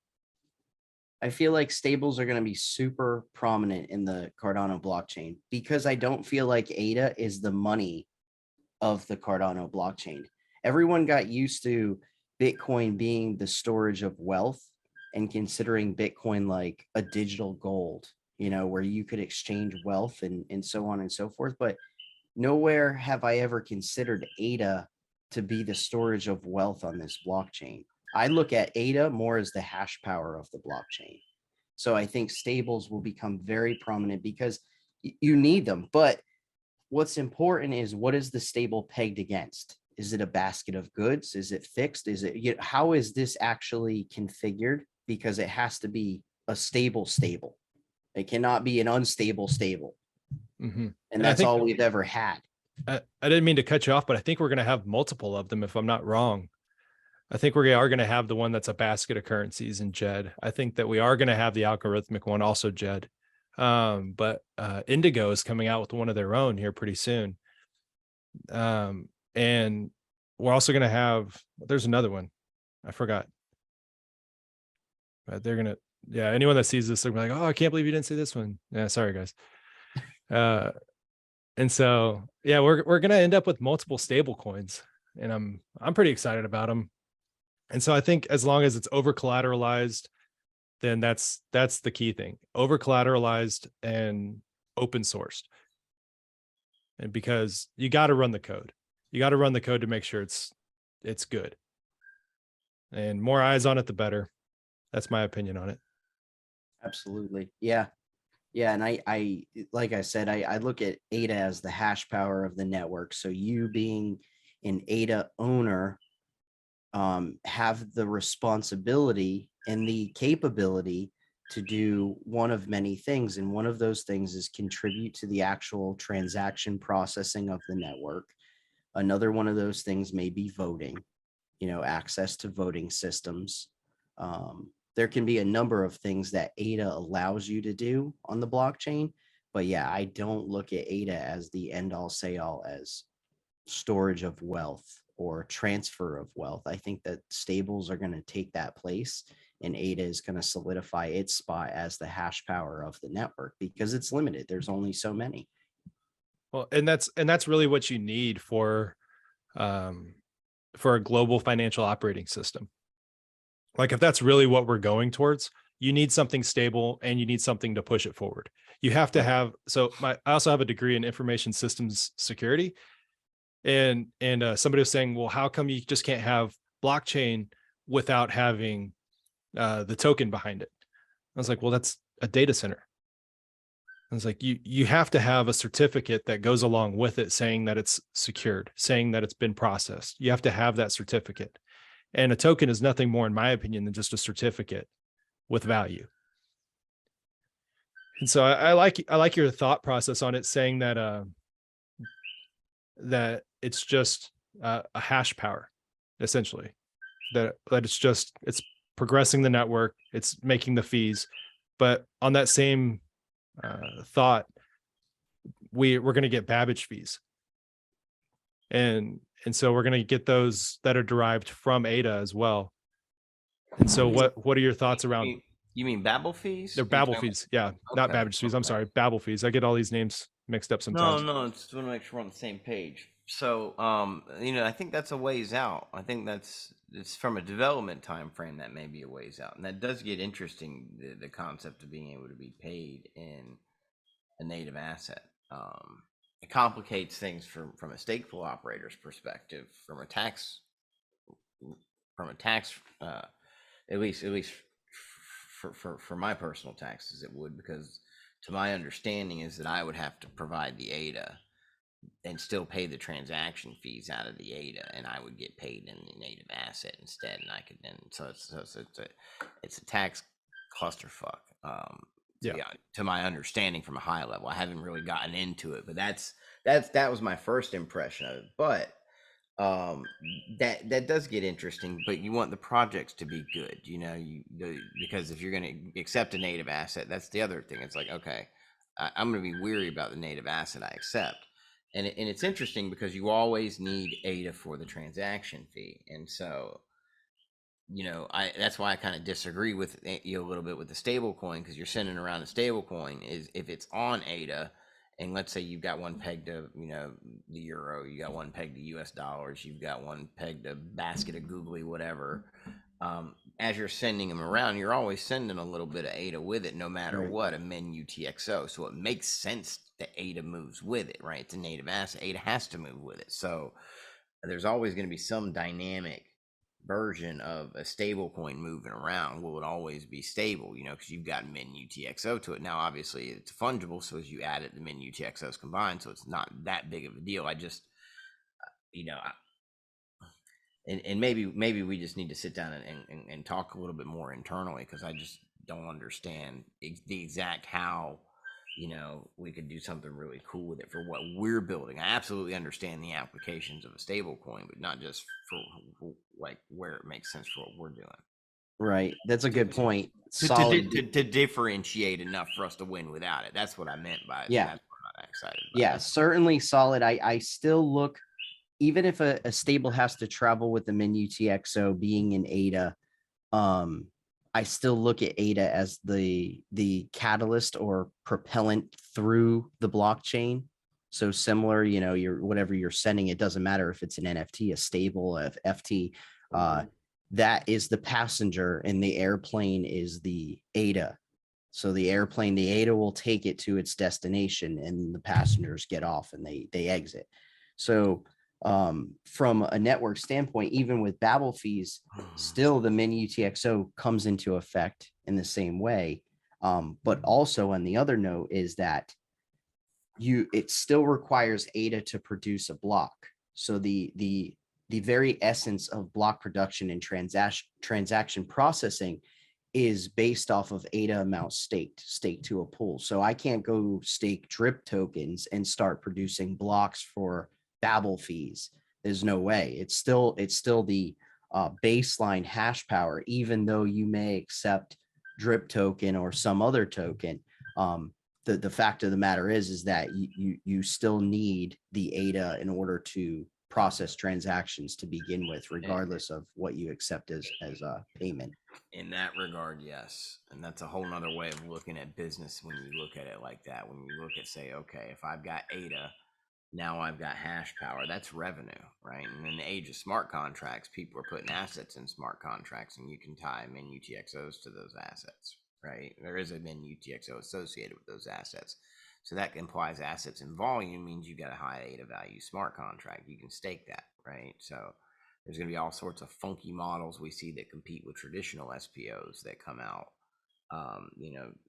I feel like stables are going to be super prominent in the Cardano blockchain, because I don't feel like ADA is the money of the Cardano blockchain. Everyone got used to Bitcoin being the storage of wealth and considering Bitcoin like a digital gold, you know, where you could exchange wealth and so on and so forth. But nowhere have I ever considered ADA to be the storage of wealth on this blockchain. I look at ADA more as the hash power of the blockchain. So I think stables will become very prominent, because you need them. But what's important is, what is the stable pegged against? Is it a basket of goods? Is it fixed? Is it, you know, how is this actually configured? Because it has to be a stable. It cannot be an unstable stable. And that's all we've ever had. I didn't mean to cut you off, but I think we're going to have multiple of them, if I'm not wrong. I think we are going to have the one that's a basket of currencies in JED. I think that we are going to have the algorithmic one also JED. But Indigo is coming out with one of their own here pretty soon. And we're also going to have, there's another one. I forgot. But they're going to, yeah, anyone that sees this, they're like, oh, I can't believe you didn't see this one. Yeah, sorry, guys. And so, yeah, we're going to end up with multiple stable coins, and I'm pretty excited about them. And so I think as long as it's over collateralized, then that's the key thing. Over collateralized and open sourced. And because you got to run the code. You got to run the code to make sure it's good. And more eyes on it, the better. That's my opinion on it. Absolutely. Yeah. Yeah. And I like I said, I look at ADA as the hash power of the network. So you being an ADA owner, have the responsibility and the capability to do one of many things. And one of those things is contribute to the actual transaction processing of the network. Another one of those things may be voting, you know, access to voting systems. There can be a number of things that ADA allows you to do on the blockchain. But yeah, I don't look at ADA as the end all say all as storage of wealth or transfer of wealth. I think that stables are going to take that place, and ADA is going to solidify its spot as the hash power of the network, because it's limited. There's only so many. Well, and that's really what you need for a global financial operating system. Like, if that's really what we're going towards, you need something stable and you need something to push it forward. You have to have, so I also have a degree in information systems security. And somebody was saying, well, how come you just can't have blockchain without having the token behind it? I was like, well, that's a data center. I was like, you have to have a certificate that goes along with it saying that it's secured, saying that it's been processed. You have to have that certificate. And a token is nothing more, in my opinion, than just a certificate with value. And so I like your thought process on it, saying that that it's just a hash power, essentially. That it's progressing the network, it's making the fees. But on that same thought, we're going to get Babbage fees, and so we're going to get those that are derived from ADA as well. And so what are your thoughts around? You mean Babel fees? They're Babel fees, yeah, not Babbage fees. I'm sorry, Babel fees. I get all these names mixed up sometimes. No, just want to make sure we're on the same page. So, I think that's a ways out. I think it's from a development time frame that may be a ways out, and that does get interesting. The concept of being able to be paid in a native asset. It complicates things from a stake pool operator's perspective, from a tax, at least for my personal taxes, it would, because to my understanding is that I would have to provide the ADA and still pay the transaction fees out of the ADA, and I would get paid in the native asset instead, and I could then it's a tax clusterfuck. To my understanding from a high level, I haven't really gotten into it, but that was my first impression of it. But that does get interesting. But you want the projects to be good, because if you're going to accept a native asset, that's the other thing. It's like, okay, I'm going to be weary about the native asset I accept. And it's interesting because you always need ADA for the transaction fee. And so, that's why I kind of disagree with you a little bit with the stable coin, because you're sending around a stable coin is if it's on ADA, and let's say you've got one pegged to, the euro, you got one pegged to US dollars, you've got one pegged to basket of googly, whatever. As you're sending them around, you're always sending a little bit of ADA with it, no matter what, a min UTXO. So it makes sense that ADA moves with it, right? It's a native asset. ADA has to move with it. So there's always going to be some dynamic version of a stable coin moving around. Will it always be stable, because you've got min UTXO to it. Now, obviously, it's fungible. So as you add it, the min UTXOs combined. So it's not that big of a deal. I just, and maybe we just need to sit down and talk a little bit more internally, because I just don't understand the exact how we could do something really cool with it for what we're building. I absolutely understand the applications of a stable coin, but not just for like where it makes sense for what we're doing. Right. That's a good point. To differentiate enough for us to win without it. That's what I meant by it. Yeah. That's what I'm excited about. Yeah, certainly solid. I still look, even if a stable has to travel with the min UTXO being in ADA, I still look at ADA as the catalyst or propellant through the blockchain. So similar, whatever you're sending, it doesn't matter if it's an NFT, a stable, a FT, that is the passenger, and the airplane is the ADA. So the airplane, the ADA will take it to its destination, and the passengers get off and they exit. So from a network standpoint, even with Babel fees, still the min UTXO comes into effect in the same way. But also on the other note is that it still requires ADA to produce a block. So the very essence of block production and transaction processing is based off of ADA amount staked to a pool. So I can't go stake drip tokens and start producing blocks for Babel fees. There's no way. It's still the baseline hash power, even though you may accept drip token or some other token. The fact of the matter is that you still need the ADA in order to process transactions to begin with, regardless of what you accept as a payment. In that regard, yes. And that's a whole nother way of looking at business when you look at it like that. When you look at, say, okay, if I've got ADA, now I've got hash power, that's revenue, right? And in the age of smart contracts, people are putting assets in smart contracts, and you can tie min UTXOs to those assets, right? There is a min UTXO associated with those assets. So that implies assets in volume means you got a high ADA value smart contract. You can stake that, right? So there's going to be all sorts of funky models we see that compete with traditional SPOs that come out,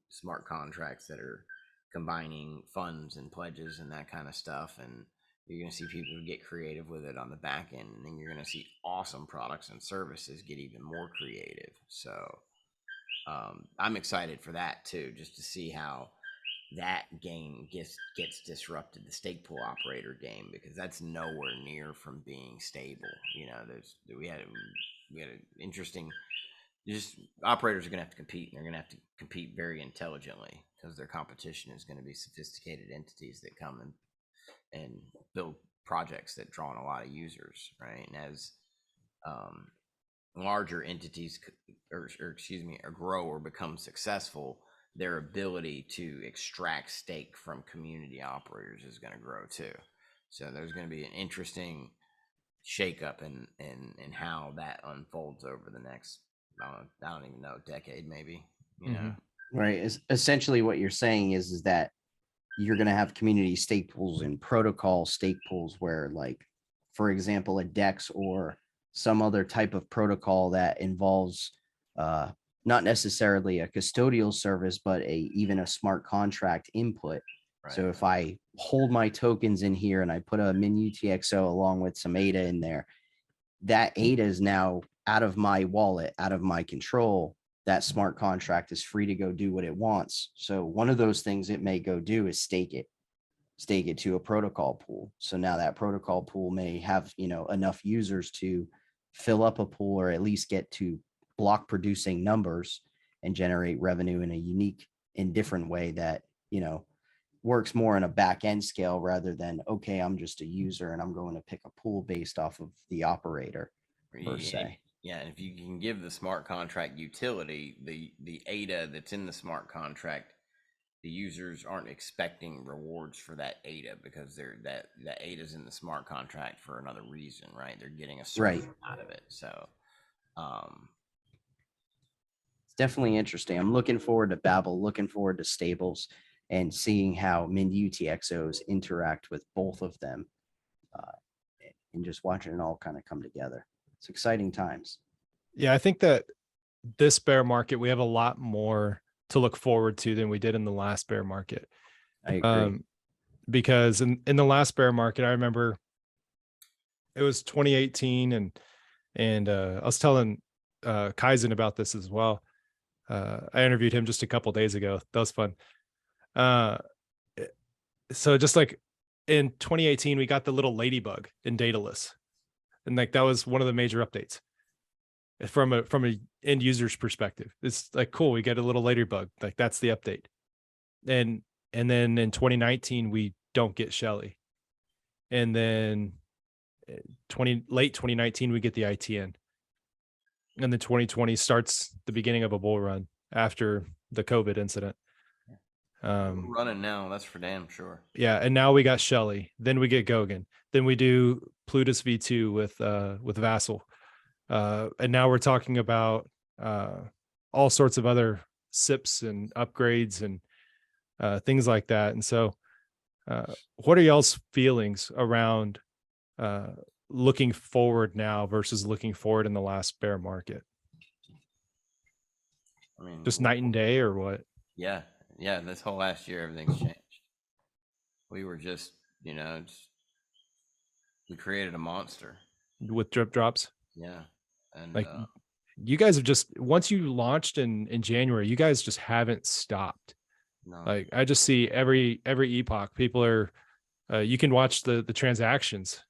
smart contracts that are combining funds and pledges and that kind of stuff. And, You're going to see people get creative with it on the back end, and then you're going to see awesome products and services get even more creative. So I'm excited for that too, just to see how that game gets disrupted, the stake pool operator game, because that's nowhere near from being stable. You know, we had an interesting. Just operators are going to have to compete, and they're going to have to compete very intelligently, because their competition is going to be sophisticated entities that come and build projects that draw in a lot of users, right? And as larger entities or grow or become successful, their ability to extract stake from community operators is going to grow too. So there's going to be an interesting shakeup in how that unfolds over the next, I don't even know, decade maybe, you know. Right. Essentially what you're saying is that you're going to have community stake pools and protocol stake pools where, like, for example, a DEX or some other type of protocol that involves not necessarily a custodial service, but even a smart contract input. Right. So if I hold my tokens in here and I put a min UTXO along with some ADA in there, that ADA is now out of my wallet, out of my control. That smart contract is free to go do what it wants. So one of those things it may go do is stake it to a protocol pool. So now that protocol pool may have, enough users to fill up a pool, or at least get to block producing numbers and generate revenue in a unique and different way that, works more in a back end scale, rather than, okay, I'm just a user and I'm going to pick a pool based off of the operator per se. Yeah, and if you can give the smart contract utility, the ADA that's in the smart contract, the users aren't expecting rewards for that ADA, because that ADA is in the smart contract for another reason, right? They're getting a service out of it. So it's definitely interesting. I'm looking forward to Babel, looking forward to stables, and seeing how min UTXOs interact with both of them, and just watching it all kind of come together. It's exciting times. Yeah, I think that this bear market, we have a lot more to look forward to than we did in the last bear market. I agree. Because in the last bear market, I remember it was 2018, and I was telling Kaizen about this as well. I interviewed him just a couple days ago. That was fun. So just like in 2018, we got the little ladybug in Daedalus, and like that was one of the major updates from a end user's perspective. It's like, cool, we get a little ladybug, like that's the update. And then in 2019 we don't get Shelly, and then late 2019 we get the ITN, and then 2020 starts the beginning of a bull run after the COVID incident. We're running now, that's for damn sure. Yeah, and now we got Shelly, then we get Goguen, then we do Plutus V2 with Vassal, and now we're talking about all sorts of other SIPs and upgrades and things like that. And so what are y'all's feelings around looking forward now versus looking forward in the last bear market? I mean, just night and day, or what? Yeah, this whole last year everything's changed. We were just, we created a monster with Dropz. Yeah. And like you guys have just, once you launched in January, you guys just haven't stopped. No. Like I just see every epoch, people are you can watch the transactions,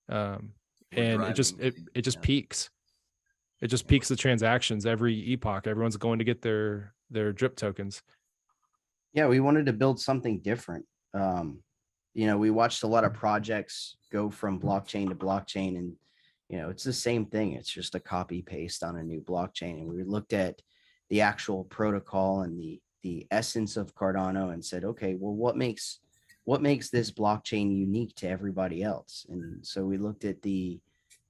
and it just peaks. It just peaks the transactions every epoch. Everyone's going to get their drip tokens. Yeah, we wanted to build something different. We watched a lot of projects go from blockchain to blockchain, and it's the same thing. It's just a copy paste on a new blockchain. And we looked at the actual protocol and the essence of Cardano and said, okay, well, what makes this blockchain unique to everybody else? And so we looked at the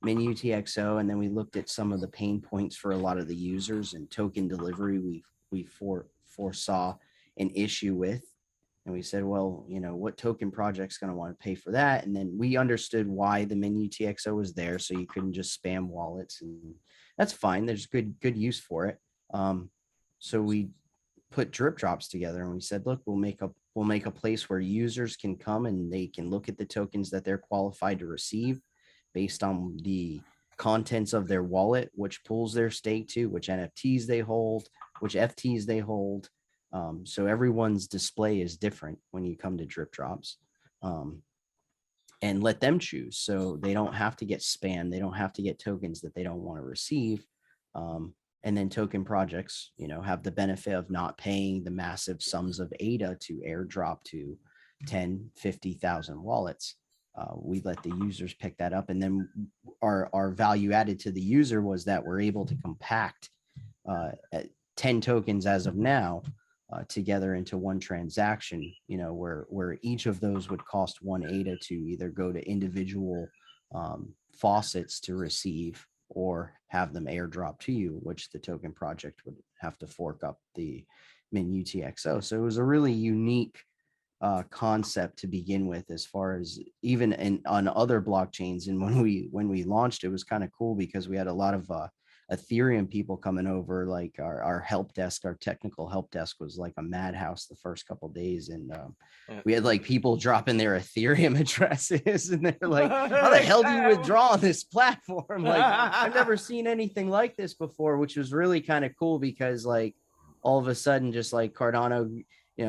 min UTXO, and then we looked at some of the pain points for a lot of the users, and token delivery we foresaw an issue with. And we said, well, what token project's going to want to pay for that? And then we understood why the min UTXO was there. So you couldn't just spam wallets, and that's fine. There's good use for it. So we put Drip Drops together, and we said, look, we'll make a place where users can come and they can look at the tokens that they're qualified to receive based on the contents of their wallet, which pools they're staked to, which NFTs they hold, which FTs they hold. So everyone's display is different when you come to Drip Drops. And let them choose, so they don't have to get spammed. They don't have to get tokens that they don't want to receive. And then token projects, have the benefit of not paying the massive sums of ADA to airdrop to 10, 50,000 wallets. We let the users pick that up. And then our value added to the user was that we're able to compact 10 tokens as of now together into one transaction, where each of those would cost 1 ADA to either go to individual faucets to receive or have them airdrop to you, which the token project would have to fork up the min UTXO. So it was a really unique concept to begin with, as far as even on other blockchains. And when we launched, it was kind of cool because we had a lot of Ethereum people coming over. Like our help desk, our technical help desk was like a madhouse the first couple of days, and we had like people dropping their Ethereum addresses, and they're like, how the hell do you withdraw on this platform? Like, I've never seen anything like this before, which was really kind of cool because like all of a sudden, just like Cardano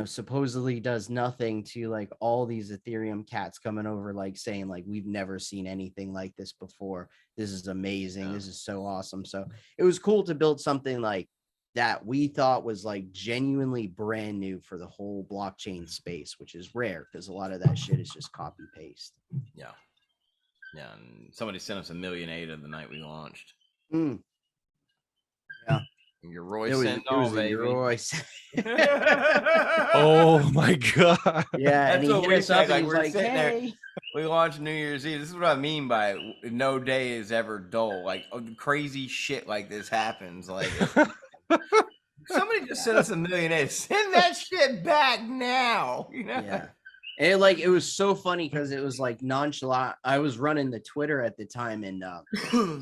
supposedly does nothing to like all these Ethereum cats coming over, like saying like, we've never seen anything like this before. This is amazing. This is so awesome. So it was cool to build something like that we thought was like genuinely brand new for the whole blockchain space, which is rare because a lot of that shit is just copy paste. Yeah. Yeah. And somebody sent us 1 million ADA the night we launched. Yeah. Your Roy sent all, baby. Royce. Oh my God. Yeah. That's and what he we hit us said. up Like, and he's we're like, sitting there. hey. We launched New Year's Eve. This is what I mean by no day is ever dull. Like crazy shit like this happens. Like somebody just sent us 1 million ADA. Send that shit back now. Yeah. And it was so funny because it was like nonchalant. I was running the Twitter at the time, and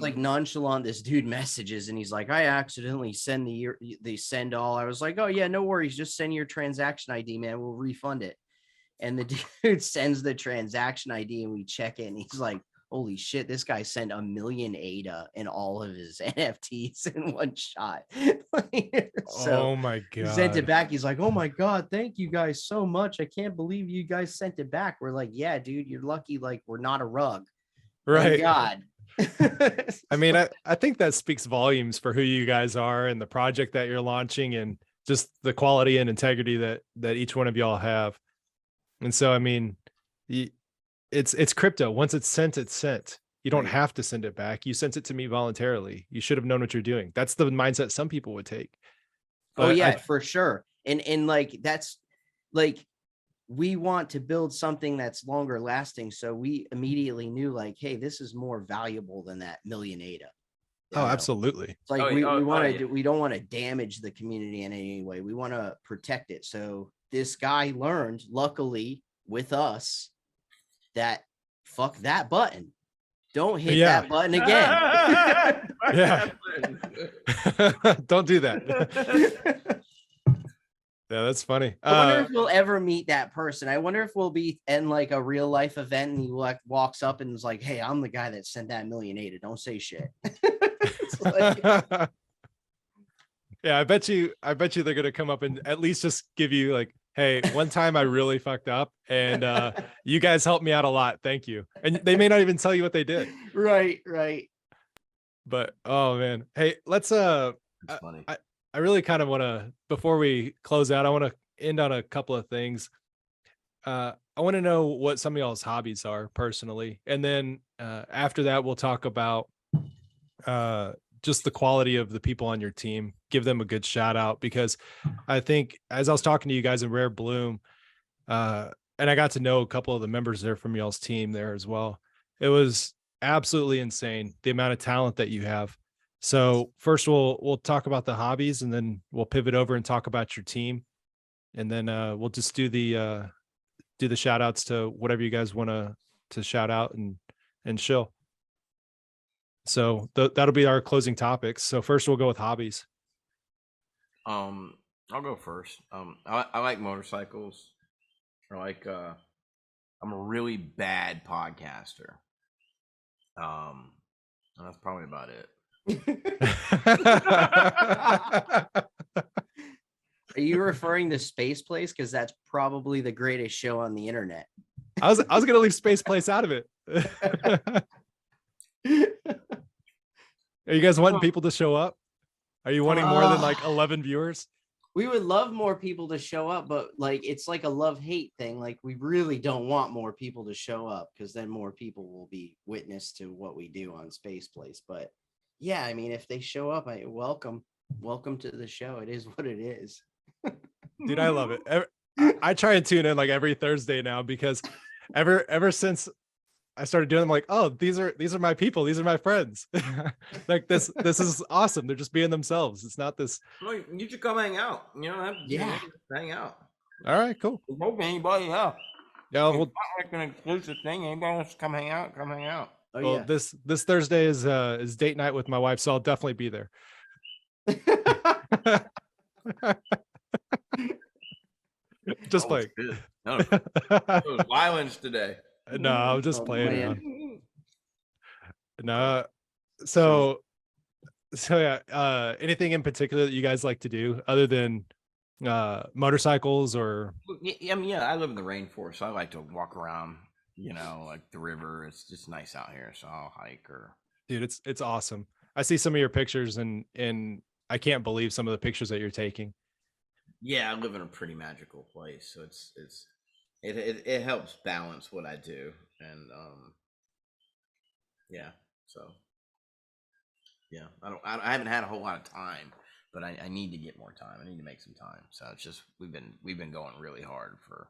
like nonchalant, this dude messages and he's like, I accidentally send the send all. I was like, oh yeah, no worries. Just send your transaction ID, man. We'll refund it. And the dude sends the transaction ID and we check it and he's like, holy shit, this guy sent 1 million ADA in all of his NFTs in one shot. So oh my God. he sent it back. He's like, oh my God, thank you guys so much. I can't believe you guys sent it back. We're like, yeah, dude, you're lucky. Like, we're not a rug. Right. Thank God. I mean, I think that speaks volumes for who you guys are and the project that you're launching, and just the quality and integrity that each one of y'all have. And so, I mean, it's crypto. Once it's sent, it's sent. You don't have to send it back. You sent it to me voluntarily. You should have known what you're doing. That's the mindset some people would take. But oh yeah, for sure. And like, that's like, we want to build something that's longer lasting. So we immediately knew like, hey, this is more valuable than that 1 million ADA. Oh, absolutely. It's like we want to we don't want to damage the community in any way. We want to protect it. So this guy learned, luckily with us, that fuck that button. Don't hit that button again. Yeah. Don't do that. Yeah, that's funny. I wonder if we'll ever meet that person. I wonder if we'll be in like a real life event and he like walks up and is like, hey, I'm the guy that sent that 1 million ADA. Don't say shit. Like, yeah, I bet you they're gonna come up and at least just give you like, hey, one time I really fucked up and you guys helped me out a lot. Thank you. And they may not even tell you what they did. Right. But oh man. Hey, let's It's funny. I really kind of want to, before we close out, I want to end on a couple of things. I want to know what some of y'all's hobbies are personally. And then after that, we'll talk about just the quality of the people on your team. Give them a good shout out, because I think as I was talking to you guys in Rare Bloom, and I got to know a couple of the members there from y'all's team there as well. It was absolutely insane, the amount of talent that you have. So first we'll talk about the hobbies, and then we'll pivot over and talk about your team. And then we'll just do the shout outs to whatever you guys want to shout out and chill. So that'll be our closing topics. So first we'll go with hobbies. I'll go first. I like motorcycles. I like. I'm a really bad podcaster. And that's probably about it. Are you referring to Space Place? Because that's probably the greatest show on the internet. I was gonna leave Space Place out of it. Are you guys wanting people to show up? Are you wanting more than like 11 viewers? We would love more people to show up, but like it's like a love-hate thing. Like we really don't want more people to show up because then more people will be witness to what we do on Space Place. But yeah, I mean, if they show up, I welcome to the show. It is what it is. Dude, I love it. I try and tune in like every Thursday now because ever since I started doing them, like, oh, these are my people, these are my friends. Like this is awesome. They're just being themselves. It's not this. Well, you should come hang out. You know, Yeah. hang out. All right, cool. Hope anybody, yeah. Yeah, It's well, not like an exclusive thing. Anybody wants to come hang out, come hang out. Oh well, yeah. this Thursday is date night with my wife, so I'll definitely be there. Just playing. No, it was violence today. No, I'm just Oh, playing man. around. No, so yeah. Anything in particular that you guys like to do other than motorcycles or? I mean, yeah, I live in the rainforest, so I like to walk around. You know, like the river. It's just nice out here, so I'll hike or. Dude, it's awesome. I see some of your pictures and I can't believe some of the pictures that you're taking. Yeah, I live in a pretty magical place, so it helps balance what I do, and yeah, so yeah, I haven't had a whole lot of time, but I need to get more time. I need to make some time. So it's just we've been going really hard for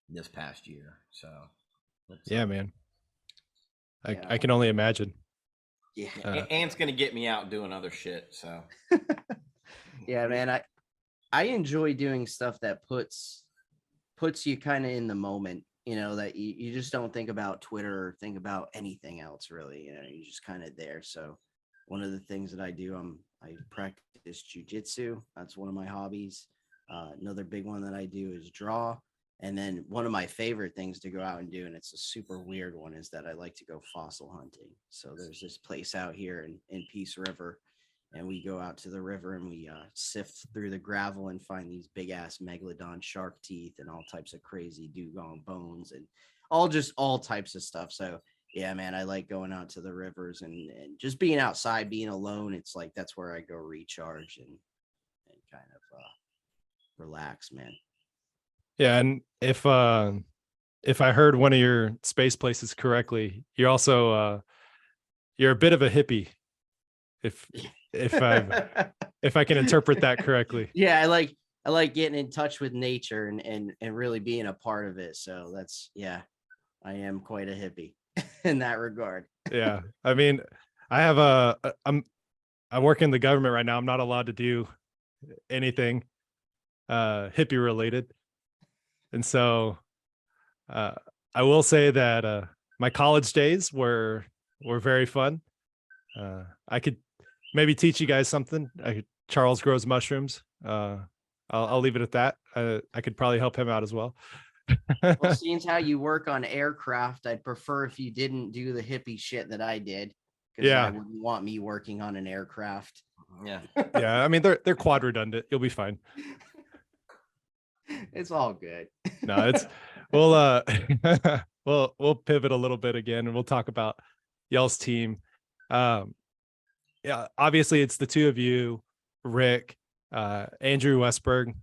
this past year. So yeah, man. Yeah. I can only imagine. Yeah. Ant's gonna get me out doing other shit. So Yeah, man. I enjoy doing stuff that puts you kind of in the moment, you know, that you just don't think about Twitter or think about anything else really, you know, you're just kind of there. So one of the things that I do, I practice jujitsu. That's one of my hobbies. Another big one that I do is draw. And then one of my favorite things to go out and do, and it's a super weird one, is that I like to go fossil hunting. So there's this place out here in Peace River, and we go out to the river and we sift through the gravel and find these big ass megalodon shark teeth and all types of crazy dugong bones and all types of stuff. So yeah, man, I like going out to the rivers and just being outside, being alone. It's like that's where I go recharge and kind of relax, man. Yeah, and if I heard one of your space places correctly, you're also you're a bit of a hippie. If I can interpret that correctly. Yeah, I like getting in touch with nature and really being a part of it. So that's, yeah, I am quite a hippie in that regard. Yeah, I mean, I'm working in the government right now. I'm not allowed to do anything hippie related, and so I will say that my college days were very fun. I could maybe teach you guys something. Charles grows mushrooms. I'll leave it at that. I could probably help him out as well. Well, seeing how you work on aircraft, I'd prefer if you didn't do the hippie shit that I did. Yeah, I wouldn't want me working on an aircraft. yeah, yeah. I mean, they're quad redundant. You'll be fine. It's all good. No, it's we'll pivot a little bit again, and we'll talk about y'all's team. Yeah, obviously it's the two of you, Rick, Andrew Westberg,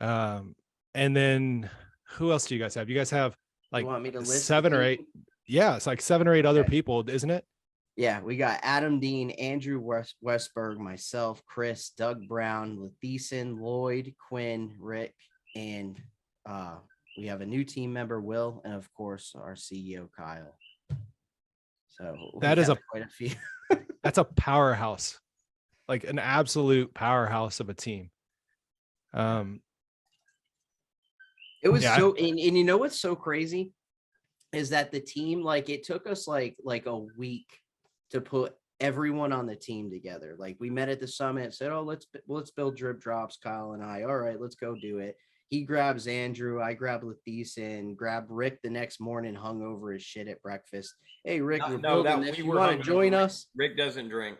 and then who else do you guys have? You guys have like You want me to list 7 the or 8. people? Yeah, it's like 7 or 8 other Okay. people, isn't it? Yeah, we got Adam Dean, Andrew Westberg, myself, Chris, Doug Brown, Latheesan, Lloyd, Quinn, Rick, and we have a new team member, Will, and of course our CEO, Kyle. So That is quite a few. That's a powerhouse, like an absolute powerhouse of a team. It was Yeah, so, and you know what's so crazy is that the team, like, it took us like a week to put everyone on the team together. Like we met at the summit, said, "Oh, let's build Drip Drops." Kyle and I, all right, let's go do it. He grabs Andrew, I grab Latheesan, grab Rick the next morning, hung over his shit at breakfast. Hey, Rick, we're building this. You want to join us? Rick doesn't drink.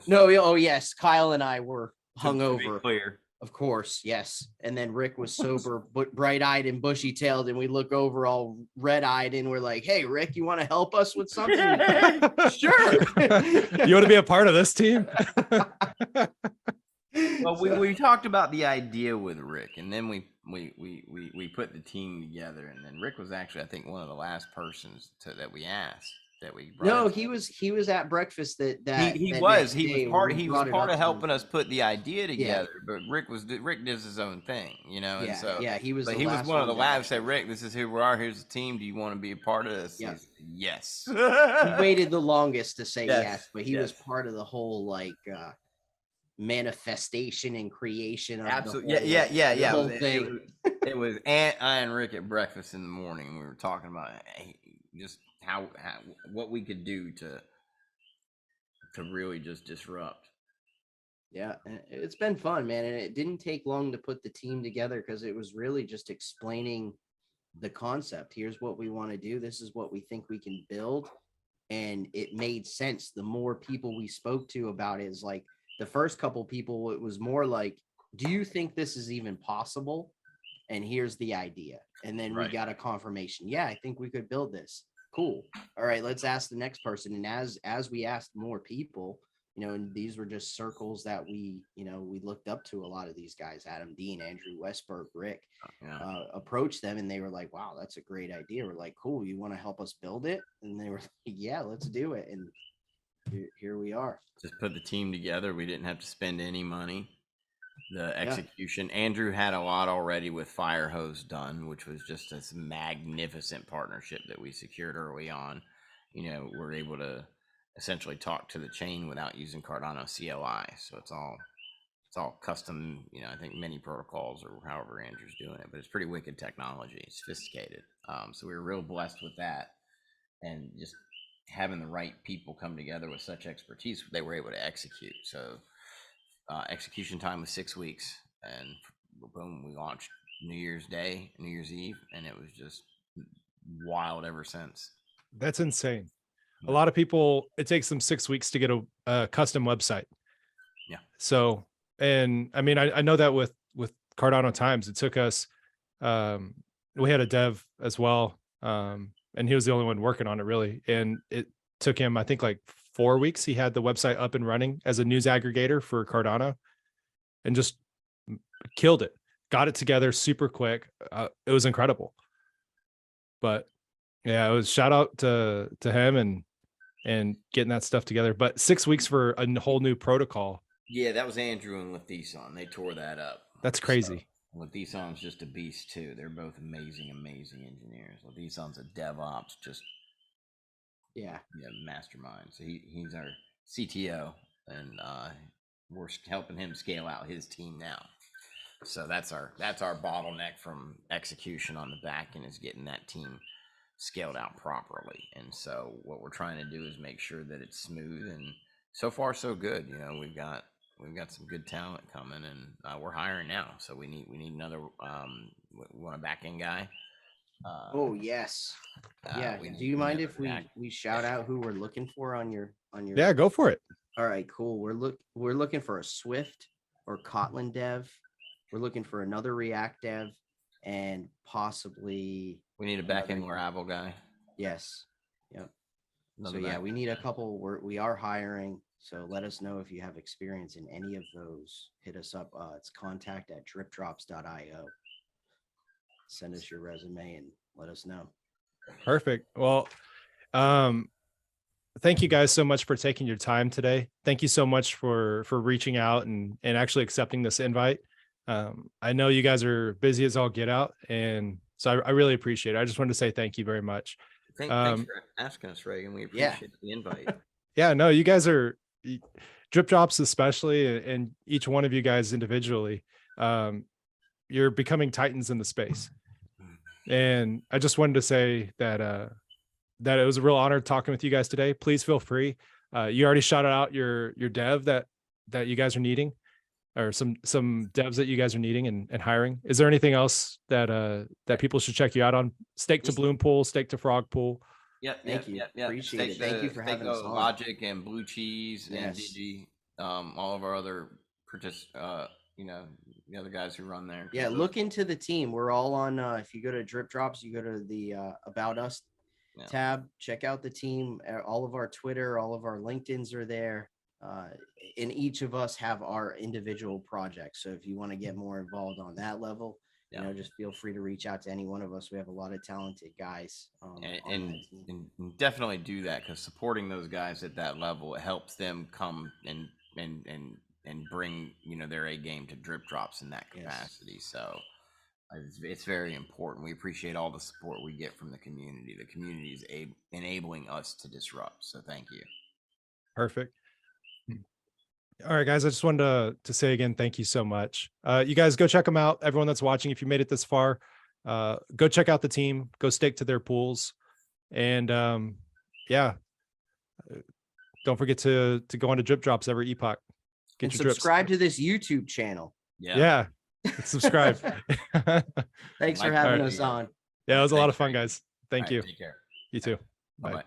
No, oh yes, Kyle and I were hungover. Clear. Of course, yes. And then Rick was sober, but bright-eyed and bushy-tailed, and we look over all red-eyed, and we're like, "Hey, Rick, you want to help us with something?" Sure. You want to be a part of this team? Well, we talked about the idea with Rick, and then we put the team together, and then Rick was actually, I think, one of the last persons that we asked. No, he was at breakfast he was part of helping us put the idea together, but Rick does his own thing, you know. And so he was one of the last that said, "Rick, this is who we are, here's the team, do you want to be a part of this?" Yeah. Yes. He waited the longest to say yes, but he was part of the whole like manifestation and creation of absolutely the whole thing. It was I and Rick at breakfast in the morning. We were talking about just how what we could do to really just disrupt. Yeah, it's been fun, man, and it didn't take long to put the team together because it was really just explaining the concept. Here's what we want to do. This is what we think we can build, and it made sense. The more people we spoke to about it, is like the first couple people, it was more like, "Do you think this is even possible?" And here's the idea, and then we got a confirmation. Yeah, I think we could build this. Cool. All right, let's ask the next person. And as we asked more people, you know, and these were just circles that we looked up to. A lot of these guys, Adam Dean, Andrew Westberg, Rick, approached them, and they were like, "Wow, that's a great idea." We're like, "Cool, you want to help us build it?" And they were like, "Yeah, let's do it." And here we are. Just put the team together. We didn't have to spend any money. The execution, Andrew had a lot already with Firehose done, which was just this magnificent partnership that we secured early on. You know, we're able to essentially talk to the chain without using Cardano CLI. So it's all custom, you know, I think many protocols or however Andrew's doing it, but it's pretty wicked technology, sophisticated. So we were real blessed with that, and just having the right people come together with such expertise, they were able to execute. So execution time was 6 weeks, and boom, we launched New Year's Day, New Year's Eve, and it was just wild ever since. That's insane. A lot of people, it takes them 6 weeks to get a custom website. Yeah. So, and I mean, I know that with Cardano Times, it took us, we had a dev as well. And he was the only one working on it really. And it took him, I think, like 4 weeks. He had the website up and running as a news aggregator for Cardano, and just killed it. Got it together super quick. It was incredible. But yeah, it was shout out to him and getting that stuff together. But 6 weeks for a whole new protocol. Yeah, that was Andrew and Latheesan. They tore that up. That's crazy. So, Latheesan's just a beast too. They're both amazing engineers. Latheesan's a DevOps, just mastermind. So he's our CTO, and we're helping him scale out his team now. So that's our bottleneck from execution on the back end, is getting that team scaled out properly. And so what we're trying to do is make sure that it's smooth, and so far so good. You know, we've got some good talent coming, and we're hiring now. So we need another we want a back end guy. Oh yes. Yeah. Do you mind if we shout out who we're looking for on your Yeah, go for it. All right, cool. We're looking for a Swift or Kotlin dev. We're looking for another React dev, and possibly we need a back end Laravel guy. Yes. Yep. So yeah, we need a couple. We are hiring. So let us know if you have experience in any of those. Hit us up. It's contact@dripdrops.io. Send us your resume and let us know. Perfect. Well, thank you guys so much for taking your time today. Thank you so much for reaching out and actually accepting this invite. I know you guys are busy as all get out, and so I really appreciate it. I just wanted to say thank you very much. Thanks for asking us, Reagan. We appreciate the invite. Yeah, no, you guys are Drip Drops, especially, and each one of you guys individually. You're becoming titans in the space. And I just wanted to say that that it was a real honor talking with you guys today. Please feel free. You already shouted out your dev that you guys are needing, or some devs that you guys are needing and hiring. Is there anything else that people should check you out on? Stake to Bloom Pool, Stake to Frog Pool. Yep. Thank you. Appreciate it. Thank you for having us on. Logic and Blue Cheese and DIGI, all of our other you know, the other guys who run there. Yeah, look into the team. We're all on. If you go to Dropz, you go to the About Us tab. Check out the team. All of our Twitter, all of our LinkedIn's are there. And each of us have our individual projects. So if you want to get more involved on that level, you know, just feel free to reach out to any one of us. We have a lot of talented guys. And definitely do that, because supporting those guys at that level, it helps them come and bring, you know, their A game to Dropz in that capacity. So it's very important. We appreciate all the support we get from the community. The community is enabling us to disrupt. So thank you. Perfect. All right, guys, I just wanted to say again, thank you so much. You guys go check them out. Everyone that's watching, if you made it this far, go check out the team, go stake to their pools. And yeah, don't forget to go on to Dropz every epoch. And subscribe to this YouTube channel. Yeah. Subscribe. Thanks for having us on. Yeah, it was a lot of fun, guys. Thank you. Take care. You too. Bye-bye.